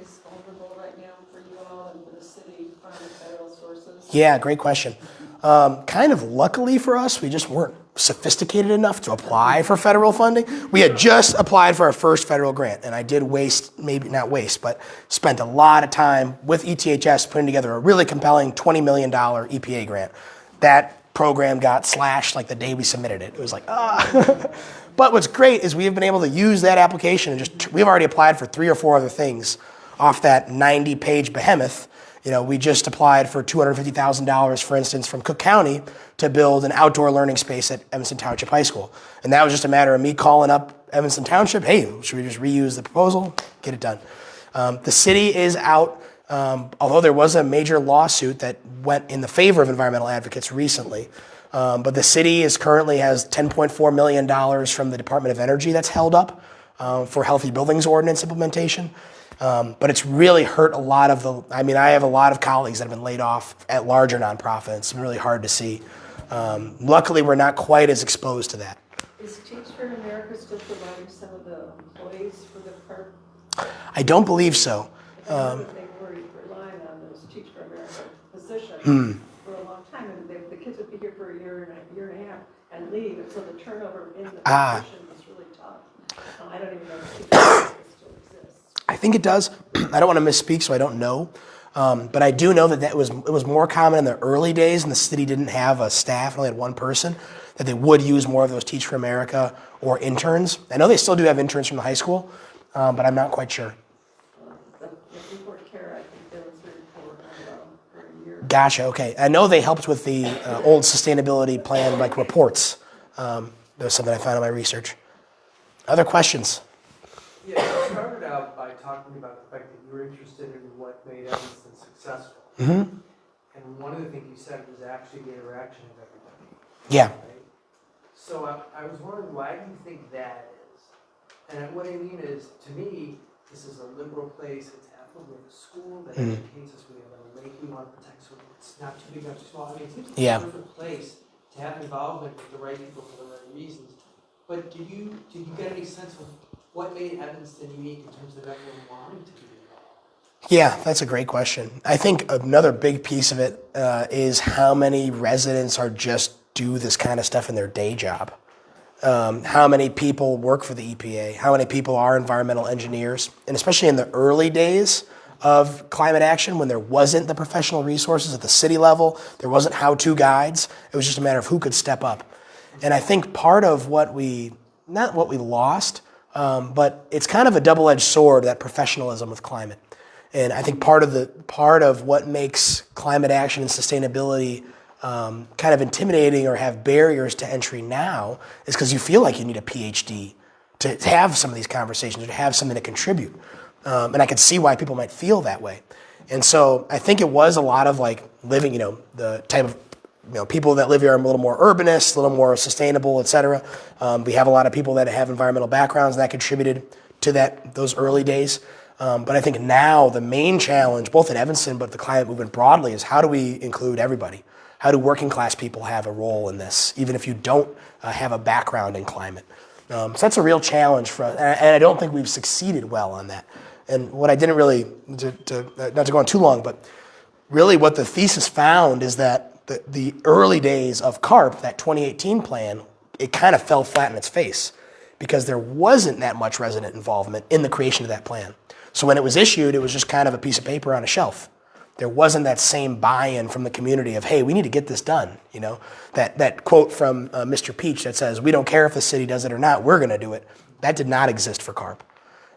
[SPEAKER 4] is vulnerable right now for you all and for the city from federal sources.
[SPEAKER 2] Yeah, great question. Kind of luckily for us, we just weren't sophisticated enough to apply for federal funding. We had just applied for our first federal grant, and I did but spent a lot of time with ETHS putting together a really compelling $20 million EPA grant. That program got slashed the day we submitted it. It was But what's great is we've been able to use that application and we've already applied for 3 or 4 other things off that 90-page behemoth. We just applied for $250,000, for instance, from Cook County to build an outdoor learning space at Evanston Township High School. And that was just a matter of me calling up Evanston Township, hey, should we just reuse the proposal? Get it done. The city is out, although there was a major lawsuit that went in the favor of environmental advocates recently. But the city currently has $10.4 million from the Department of Energy that's held up for Healthy Buildings Ordinance implementation. But it's really hurt a lot of I have a lot of colleagues that have been laid off at larger nonprofits. It's been really hard to see. Luckily, we're not quite as exposed to that.
[SPEAKER 4] Is Teach for America still providing some of the employees for the park?
[SPEAKER 2] I don't believe so.
[SPEAKER 4] I know that they were relying on those Teach for America positions for a long time, and the kids would be here for a year and a half, and leave, and so the turnover in the
[SPEAKER 2] Ah.
[SPEAKER 4] position is really tough. I don't even know if it still exists.
[SPEAKER 2] I think it does. I don't want to misspeak, so I don't know. But I do know that it was more common in the early days, and the city didn't have a staff, only had one person, that they would use more of those Teach for America or interns. I know they still do have interns from the high school, but I'm not quite sure.
[SPEAKER 4] Before Kara, I think there was a report for a year.
[SPEAKER 2] Gotcha. Okay. I know they helped with the old sustainability plan, like reports. That was something I found in my research. Other questions?
[SPEAKER 7] Yeah, you started out by talking about the fact that you were interested in what made Evanston successful.
[SPEAKER 2] Mm-hmm.
[SPEAKER 7] And one of the things you said was actually the interaction of everybody.
[SPEAKER 2] Yeah.
[SPEAKER 7] Right? So I was wondering, why do you think that is? And what I mean is, to me, this is a liberal place. It's affluent with a school that educates us. We have a lake we want to protect, so it's not too big, not too small. I mean, it seems like a perfect place to have involvement with the right people for the right reasons. But did you get any sense of what made Evanston unique in terms of everyone wanting to be involved?
[SPEAKER 2] Yeah, that's a great question. I think another big piece of it is how many residents are just do this kind of stuff in their day job. How many people work for the EPA? How many people are environmental engineers? And especially in the early days of climate action, when there wasn't the professional resources at the city level, there wasn't how-to guides. It was just a matter of who could step up. And I think part of what not what we lost, but it's kind of a double-edged sword, that professionalism with climate. And I think part of what makes climate action and sustainability kind of intimidating or have barriers to entry now is because you feel like you need a PhD to have some of these conversations or to have something to contribute. And I could see why people might feel that way. And so I think it was a lot of like living, the type of people that live here are a little more urbanist, a little more sustainable, et cetera. We have a lot of people that have environmental backgrounds that contributed to those early days. But I think now the main challenge, both in Evanston but the climate movement broadly, is how do we include everybody? How do working class people have a role in this, even if you don't have a background in climate? So that's a real challenge for us, and I don't think we've succeeded well on that. And what I didn't really, not to go on too long, but really what the thesis found is that the early days of CARP, that 2018 plan, it kind of fell flat in its face because there wasn't that much resident involvement in the creation of that plan. So when it was issued, it was just kind of a piece of paper on a shelf. There wasn't that same buy-in from the community of, hey, we need to get this done. That quote from Mr. Peach that says, we don't care if the city does it or not, we're going to do it. That did not exist for CARP.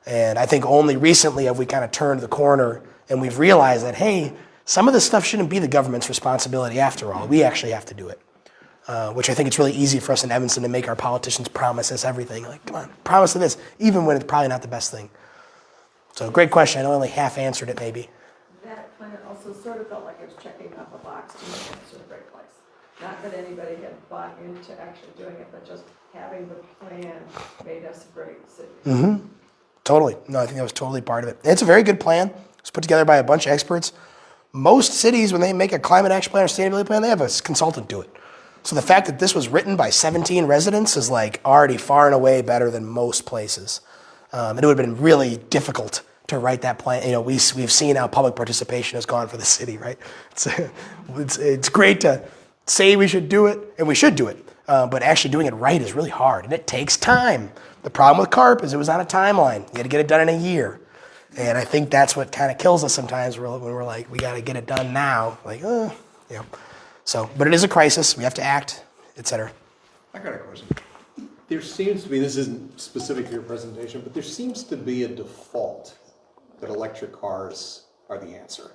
[SPEAKER 2] And I think only recently have we kind of turned the corner and we've realized that, hey, some of this stuff shouldn't be the government's responsibility after all. We actually have to do it. Which I think it's really easy for us in Evanston to make our politicians promise us everything. Like, come on, promise us this, even when it's probably not the best thing. So great question. I know I only half answered it maybe.
[SPEAKER 4] That plan also sort of felt like it was checking off a box to make it a great place. Not that anybody had bought into actually doing it, but just having the plan made us a great city.
[SPEAKER 2] Mm-hmm. Totally. No, I think that was totally part of it. It's a very good plan. It was put together by a bunch of experts. Most cities, when they make a climate action plan or sustainability plan, they have a consultant do it. So the fact that this was written by 17 residents is like already far and away better than most places. And it would have been really difficult to write that plan. We've seen how public participation has gone for the city, right? It's great to say we should do it, and we should do it. But actually doing it right is really hard, and it takes time. The problem with CARP is it was on a timeline. You had to get it done in a year. And I think that's what kind of kills us sometimes when we're like, we got to get it done now. Like, So, but it is a crisis. We have to act, et cetera.
[SPEAKER 8] I got a question. There seems to be, this isn't specific to your presentation, but there seems to be a default that electric cars are the answer.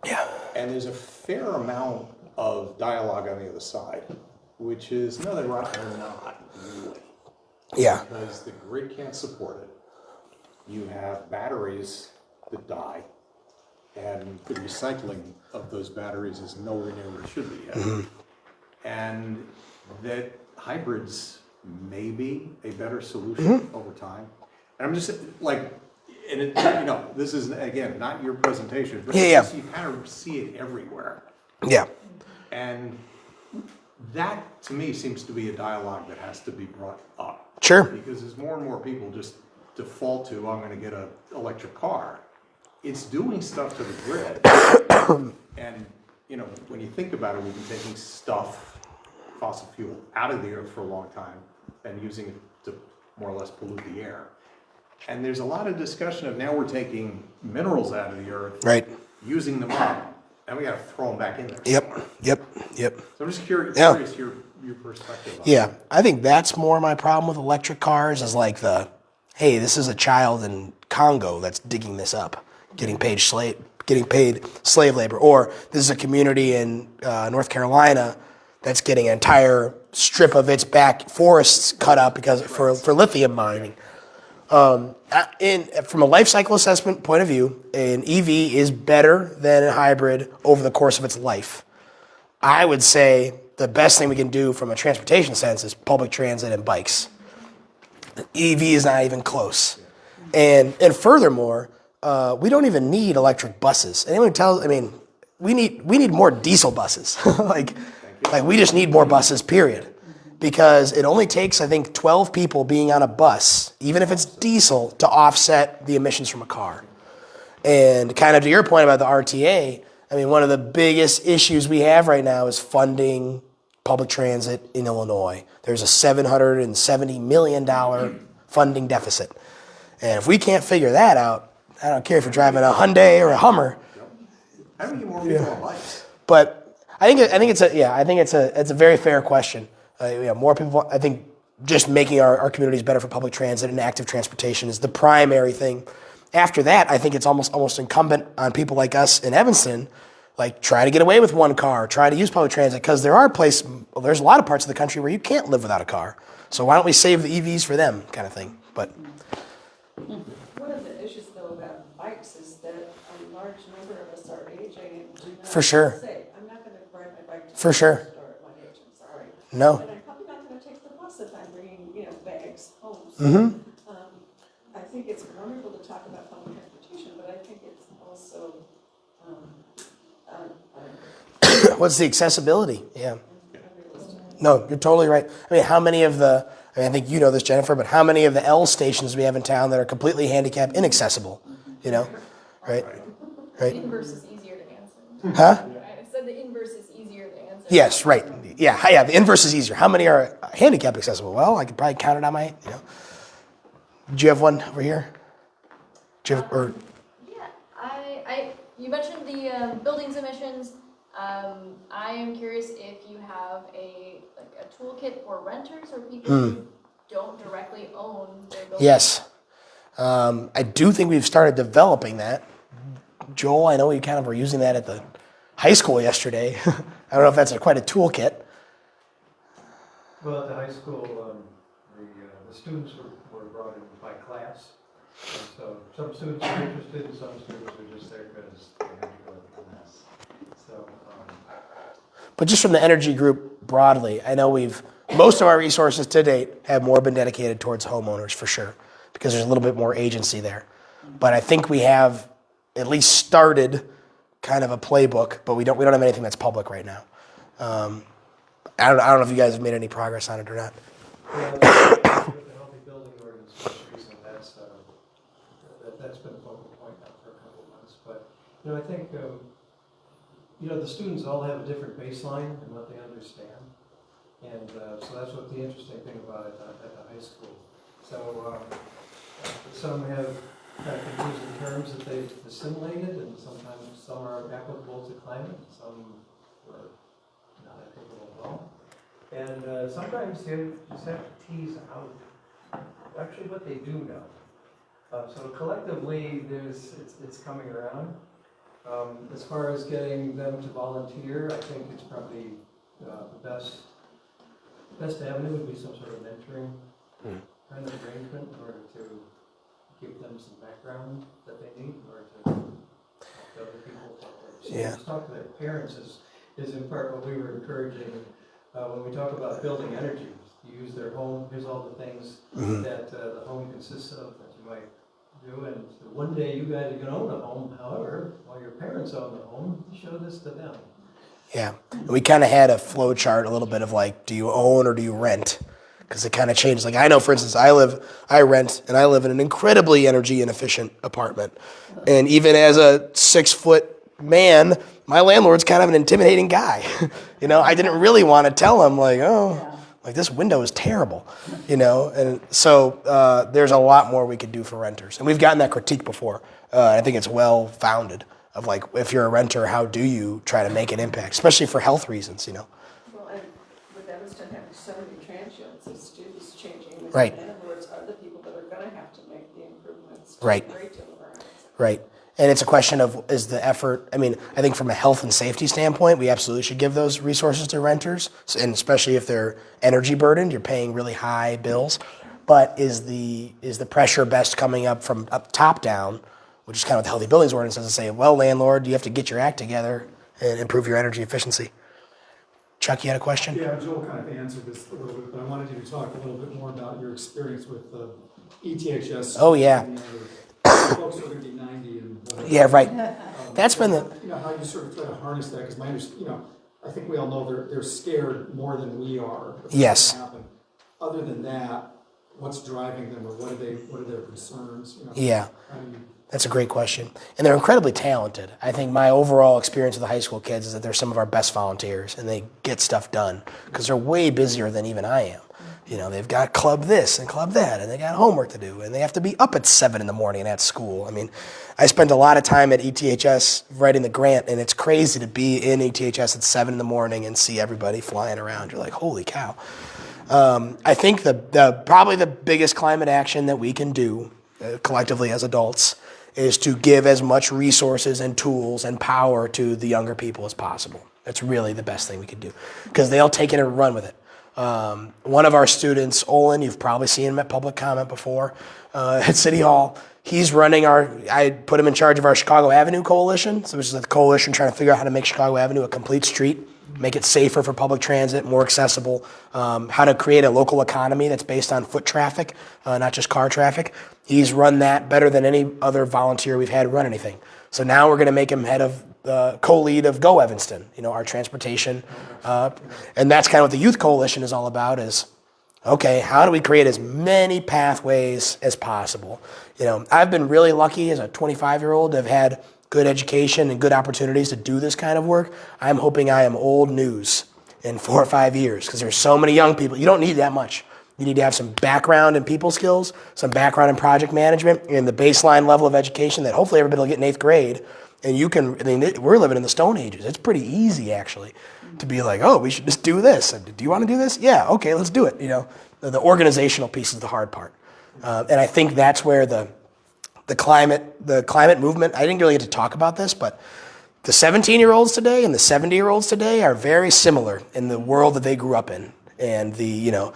[SPEAKER 2] Yeah.
[SPEAKER 8] And there's a fair amount of dialogue on the other side, which is, no, they're not really.
[SPEAKER 2] Yeah.
[SPEAKER 8] Because the grid can't support it. You have batteries that die, and the recycling of those batteries is nowhere near where it should be yet. Mm-hmm. And that hybrids may be a better solution over time. And I'm just like, and it, this is, again, not your presentation, but you kind of see it everywhere.
[SPEAKER 2] Yeah.
[SPEAKER 8] And that, to me, seems to be a dialogue that has to be brought up.
[SPEAKER 2] Sure.
[SPEAKER 8] Because as more and more people just default to, I'm going to get an electric car, it's doing stuff to the grid. And, when you think about it, we've been taking stuff fossil fuel out of the earth for a long time and using it to more or less pollute the air. And there's a lot of discussion of now we're taking minerals out of the earth,
[SPEAKER 2] Right.
[SPEAKER 8] using them up, and we got to throw them back in there.
[SPEAKER 2] Yep.
[SPEAKER 8] So I'm just curious,
[SPEAKER 2] Yeah.
[SPEAKER 8] your perspective on
[SPEAKER 2] Yeah, I think that's more my problem with electric cars is like hey, this is a child in Congo that's digging this up, getting paid slave labor, or this is a community in North Carolina that's getting an entire strip of its back forests cut up because for lithium mining. From a life cycle assessment point of view, an EV is better than a hybrid over the course of its life. I would say the best thing we can do from a transportation sense is public transit and bikes. EV is not even close. And furthermore, we don't even need electric buses. We need more diesel buses. like we just need more buses, period. Because it only takes, I think, 12 people being on a bus, even if it's diesel, to offset the emissions from a car. And kind of to your point about the RTA, one of the biggest issues we have right now is funding public transit in Illinois. There's a $770 million funding deficit. And if we can't figure that out, I don't care if you're driving a Hyundai or a Hummer.
[SPEAKER 8] How do you get more people on bikes?
[SPEAKER 2] But I think it's a very fair question. More people. I think just making our communities better for public transit and active transportation is the primary thing. After that, I think it's almost incumbent on people like us in Evanston, like try to get away with one car, try to use public transit, because there's a lot of parts of the country where you can't live without a car. So why don't we save the EVs for them, kind of thing. But
[SPEAKER 4] One of the issues though about bikes is that a large number of us are aging and do not
[SPEAKER 2] For sure.
[SPEAKER 4] say, I'm not going to ride my bike to
[SPEAKER 2] For
[SPEAKER 4] the
[SPEAKER 2] sure.
[SPEAKER 4] store at my age, I'm sorry.
[SPEAKER 2] No.
[SPEAKER 4] And I'm probably not going to take the bus if I'm bringing, bags home. So,
[SPEAKER 2] Mm-hmm.
[SPEAKER 4] I think it's wonderful to talk about public transportation, but I think it's also,
[SPEAKER 2] What's the accessibility? Yeah.
[SPEAKER 4] unrealistic.
[SPEAKER 2] No, you're totally right. How many of I think you know this, Jennifer, but how many of the L stations we have in town that are completely handicap inaccessible? Right?
[SPEAKER 9] Inverse is easier to answer.
[SPEAKER 2] Huh?
[SPEAKER 9] I said the inverse is easier to answer.
[SPEAKER 2] Yes, right. Yeah, the inverse is easier. How many are handicap accessible? Well, I could probably count it on my, Do you have one over here? Do you have,
[SPEAKER 9] Yeah, you mentioned the buildings emissions. I am curious if you have a toolkit for renters or people who don't directly own their buildings.
[SPEAKER 2] Yes. I do think we've started developing that. Joel, I know you kind of were using that at the high school yesterday. I don't know if that's quite a toolkit.
[SPEAKER 6] Well, at the high school, the students were brought in by class. And so some students are interested and some students are just there because they had to go to class. So,
[SPEAKER 2] But just from the energy group broadly, I know most of our resources to date have more been dedicated towards homeowners for sure, because there's a little bit more agency there. But I think we have at least started kind of a playbook, but we don't have anything that's public right now. I don't know if you guys have made any progress on it or not.
[SPEAKER 6] with the healthy building ordinance, most recent, that's been a focal point now for a couple of months. But, I think, the students all have a different baseline and what they understand. And so that's what the interesting thing about it at the high school. So some have kind of confusing terms that they've assimilated, and sometimes some are applicable to climate, and some are not applicable at all. And sometimes you just have to tease out actually what they do know. So collectively, it's coming around. As far as getting them to volunteer, I think it's probably the best avenue would be some sort of mentoring kind of arrangement in order to give them some background that they need in order to help other people talk to their parents is in part what we were encouraging when we talk about building energy. You use their home, here's all the things that the home consists of that you might do, and so one day you guys are going to own a home. However, while your parents own the home, show this to them.
[SPEAKER 2] Yeah, and we kind of had a flow chart, a little bit of like, do you own or do you rent? Because it kind of changed. Like I know, for instance, I rent, and I live in an incredibly energy inefficient apartment. And even as a 6 foot man, my landlord's kind of an intimidating guy. I didn't really want to tell him like, like this window is terrible, and so there's a lot more we could do for renters. And we've gotten that critique before. I think it's well founded of like, if you're a renter, how do you try to make an impact, especially for health reasons,
[SPEAKER 4] Well, and with Evanston having so many transients and students changing,
[SPEAKER 2] Right.
[SPEAKER 4] landlords are the people that are gonna have to make the improvements to
[SPEAKER 2] Right.
[SPEAKER 4] the great deal of our housing.
[SPEAKER 2] Right. And it's a question of, is the effort, I think from a health and safety standpoint, we absolutely should give those resources to renters, and especially if they're energy burdened, you're paying really high bills. But is the pressure best coming up from up top down, which is kind of what the Healthy Buildings Ordinance does, to say, well, landlord, you have to get your act together and improve your energy efficiency. Chuck, you had a question?
[SPEAKER 10] Yeah, Joel kind of answered this a little bit, but I wanted you to talk a little bit more about your experience with ETHS.
[SPEAKER 2] Oh, yeah.
[SPEAKER 10] And the other folks are going to be 90 and whatever.
[SPEAKER 2] Yeah, right. That's been the...
[SPEAKER 10] How you sort of try to harness that, because I think we all know they're scared more than we are. of what's
[SPEAKER 2] Yes.
[SPEAKER 10] gonna happen. Other than that, what's driving them, or what are their concerns?
[SPEAKER 2] Yeah.
[SPEAKER 10] How do you...
[SPEAKER 2] That's a great question. And they're incredibly talented. I think my overall experience with the high school kids is that they're some of our best volunteers, and they get stuff done because they're way busier than even I am. They've got club this and club that, and they got homework to do, and they have to be up at 7 in the morning at school. I spent a lot of time at ETHS writing the grant, and it's crazy to be in ETHS at 7 in the morning and see everybody flying around. You're like, holy cow. I think probably the biggest climate action that we can do collectively as adults is to give as much resources and tools and power to the younger people as possible. That's really the best thing we could do, because they'll take it and run with it. One of our students, Olin, you've probably seen him at public comment before, at City Hall. He's running I put him in charge of our Chicago Avenue Coalition, which is a coalition trying to figure out how to make Chicago Avenue a complete street, make it safer for public transit, more accessible, how to create a local economy that's based on foot traffic, not just car traffic. He's run that better than any other volunteer we've had run anything. So now we're going to make him head of co-lead of Go Evanston, our transportation. And that's kind of what the Youth Coalition is all about is, okay, how do we create as many pathways as possible? I've been really lucky as a 25-year-old to have had good education and good opportunities to do this kind of work. I'm hoping I am old news in 4 or 5 years, because there's so many young people. You don't need that much. You need to have some background in people skills, some background in project management, and the baseline level of education that hopefully everybody will get in 8th grade. And we're living in the Stone Ages. It's pretty easy, actually, to be like, oh, we should just do this. Do you want to do this? Yeah, okay, let's do it. The organizational piece is the hard part. And I think that's where the climate movement, I didn't really get to talk about this, but the 17-year-olds today and the 70-year-olds today are very similar in the world that they grew up in. And the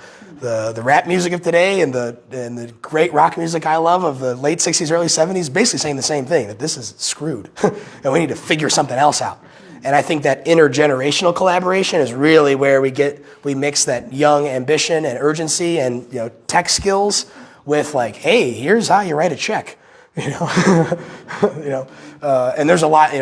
[SPEAKER 2] rap music of today and the great rock music I love of the late 60s, early 70s, basically saying the same thing, that this is screwed and we need to figure something else out. And I think that intergenerational collaboration is really where we mix that young ambition and urgency and tech skills with like, hey, here's how you write a check. And there's a lot,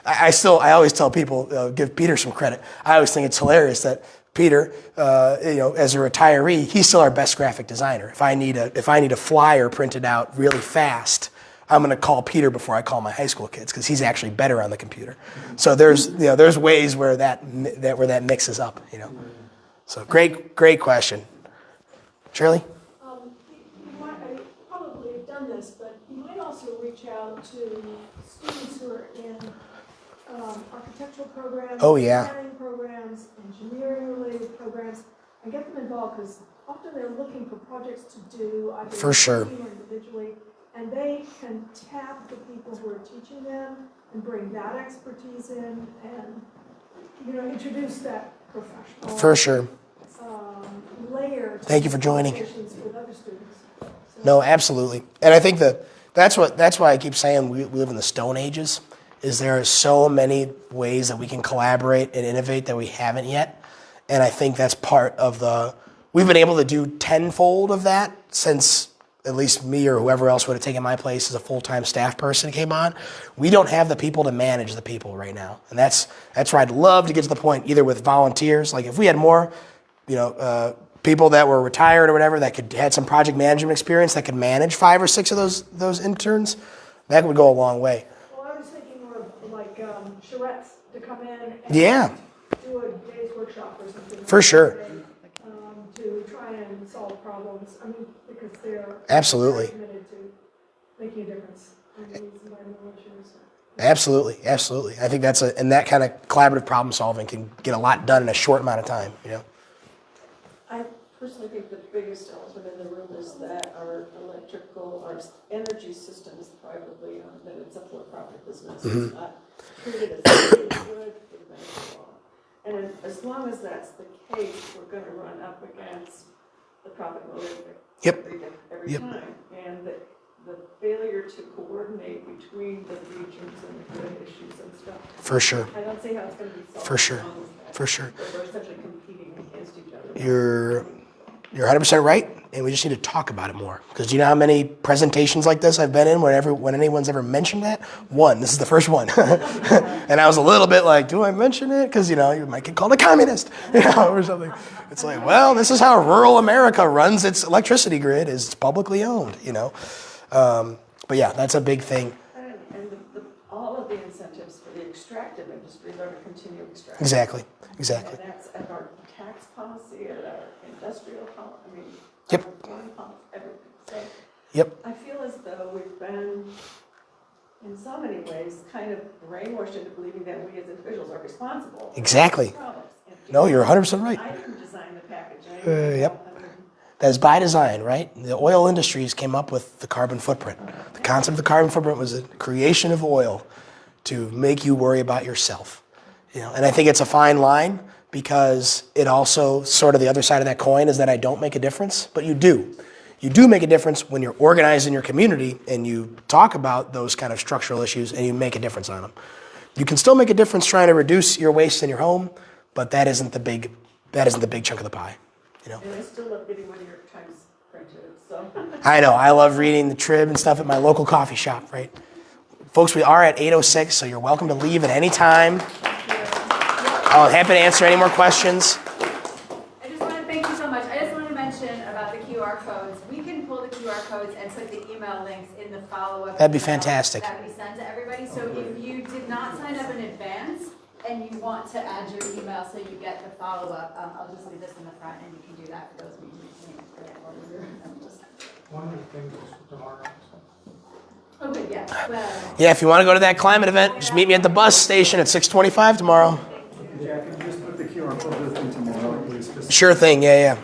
[SPEAKER 2] I always tell people, give Peter some credit. I always think it's hilarious that Peter, as a retiree, he's still our best graphic designer. If I need a flyer printed out really fast, I'm going to call Peter before I call my high school kids, because he's actually better on the computer. So there's ways where that mixes up. So great question, Shirley.
[SPEAKER 11] I probably have done this, but you might also reach out to students who are in architectural programs,
[SPEAKER 2] Oh, yeah.
[SPEAKER 11] design programs, engineering-related programs, and get them involved, because often they're looking for projects to do either
[SPEAKER 2] For sure.
[SPEAKER 11] as a team or individually, and they can tap the people who are teaching them and bring that expertise in, and introduce that professional
[SPEAKER 2] For sure.
[SPEAKER 11] layer. To
[SPEAKER 2] Thank you for joining.
[SPEAKER 11] conversations with other students. So,
[SPEAKER 2] No, absolutely. And I think that's why I keep saying we live in the Stone Ages, is there are so many ways that we can collaborate and innovate that we haven't yet. And I think that's part of we've been able to do tenfold of that since at least me or whoever else would have taken my place as a full-time staff person came on. We don't have the people to manage the people right now. And that's where I'd love to get to the point, either with volunteers, like if we had more, people that were retired or whatever that had some project management experience that could manage 5 or 6 of those interns, that would go a long way.
[SPEAKER 11] Well, I was thinking more come in and
[SPEAKER 2] Yeah,
[SPEAKER 11] do a day's workshop or something.
[SPEAKER 2] for sure.
[SPEAKER 11] To try and solve problems, I mean, because they're
[SPEAKER 2] Absolutely.
[SPEAKER 11] very committed to making a difference on these environmental issues.
[SPEAKER 2] Absolutely, absolutely. I think and that kind of collaborative problem solving can get a lot done in a short amount of time, you know?
[SPEAKER 4] I personally think the biggest elephant in the room is that our energy system is privately owned, that it's a for-profit business. It's not treated as a good for the benefit of all. And as long as that's the case, we're gonna run up against the profit motive every time. And the failure to coordinate between the regions and the grid issues and stuff.
[SPEAKER 2] For sure.
[SPEAKER 4] I don't see how it's gonna be solved.
[SPEAKER 2] For sure.
[SPEAKER 4] as long as that.
[SPEAKER 2] For sure.
[SPEAKER 4] We're essentially competing against each other.
[SPEAKER 2] You're 100% right, and we just need to talk about it more. Because do you know how many presentations like this I've been in when anyone's ever mentioned that? One. This is the first one. And I was a little bit like, do I mention it? Because, you might get called a communist, or something. It's like, well, this is how rural America runs its electricity grid, is it's publicly owned, But yeah, that's a big thing.
[SPEAKER 4] And all of the incentives for the extractive industries are to continue extracting.
[SPEAKER 2] Exactly.
[SPEAKER 4] And that's at our tax policy, at our industrial policy,
[SPEAKER 2] Yep.
[SPEAKER 4] our foreign policy, everything. So
[SPEAKER 2] Yep.
[SPEAKER 4] I feel as though we've been, in so many ways, kind of brainwashed into believing that we as individuals are responsible. for
[SPEAKER 2] Exactly.
[SPEAKER 4] these problems. And
[SPEAKER 2] No, you're 100% right.
[SPEAKER 4] I didn't design the package.
[SPEAKER 2] Yep. That's by design, right? The oil industries came up with the carbon footprint. The concept of the carbon footprint was the creation of oil to make you worry about yourself. And I think it's a fine line because it also, sort of the other side of that coin is that I don't make a difference, but you do. You do make a difference when you're organized in your community and you talk about those kind of structural issues and you make a difference on them. You can still make a difference trying to reduce your waste in your home, but that isn't the big chunk of the pie.
[SPEAKER 4] And I still love getting my New York Times printed, so.
[SPEAKER 2] I know. I love reading the Trib and stuff at my local coffee shop, right? Folks, we are at 8:06, so you're welcome to leave at any time. I'm happy to answer any more questions.
[SPEAKER 1] I just want to thank you so much. I just want to mention about the QR codes. We can pull the QR codes and put the email links in the follow-up.
[SPEAKER 2] That'd be
[SPEAKER 1] email
[SPEAKER 2] fantastic.
[SPEAKER 1] That we send to everybody. So if you did not sign up in advance and you want to add your email so you get the follow-up, I'll just leave this in the front and you can do that for those of you who can't forget what we're
[SPEAKER 10] One of the things is tomorrow.
[SPEAKER 1] Okay, yeah. Well,
[SPEAKER 2] Yeah, if you want to go to that climate event, just meet me at the bus station at 6:25 tomorrow.
[SPEAKER 10] Jack, can you just put the QR code with me tomorrow, please?
[SPEAKER 2] Sure thing, yeah.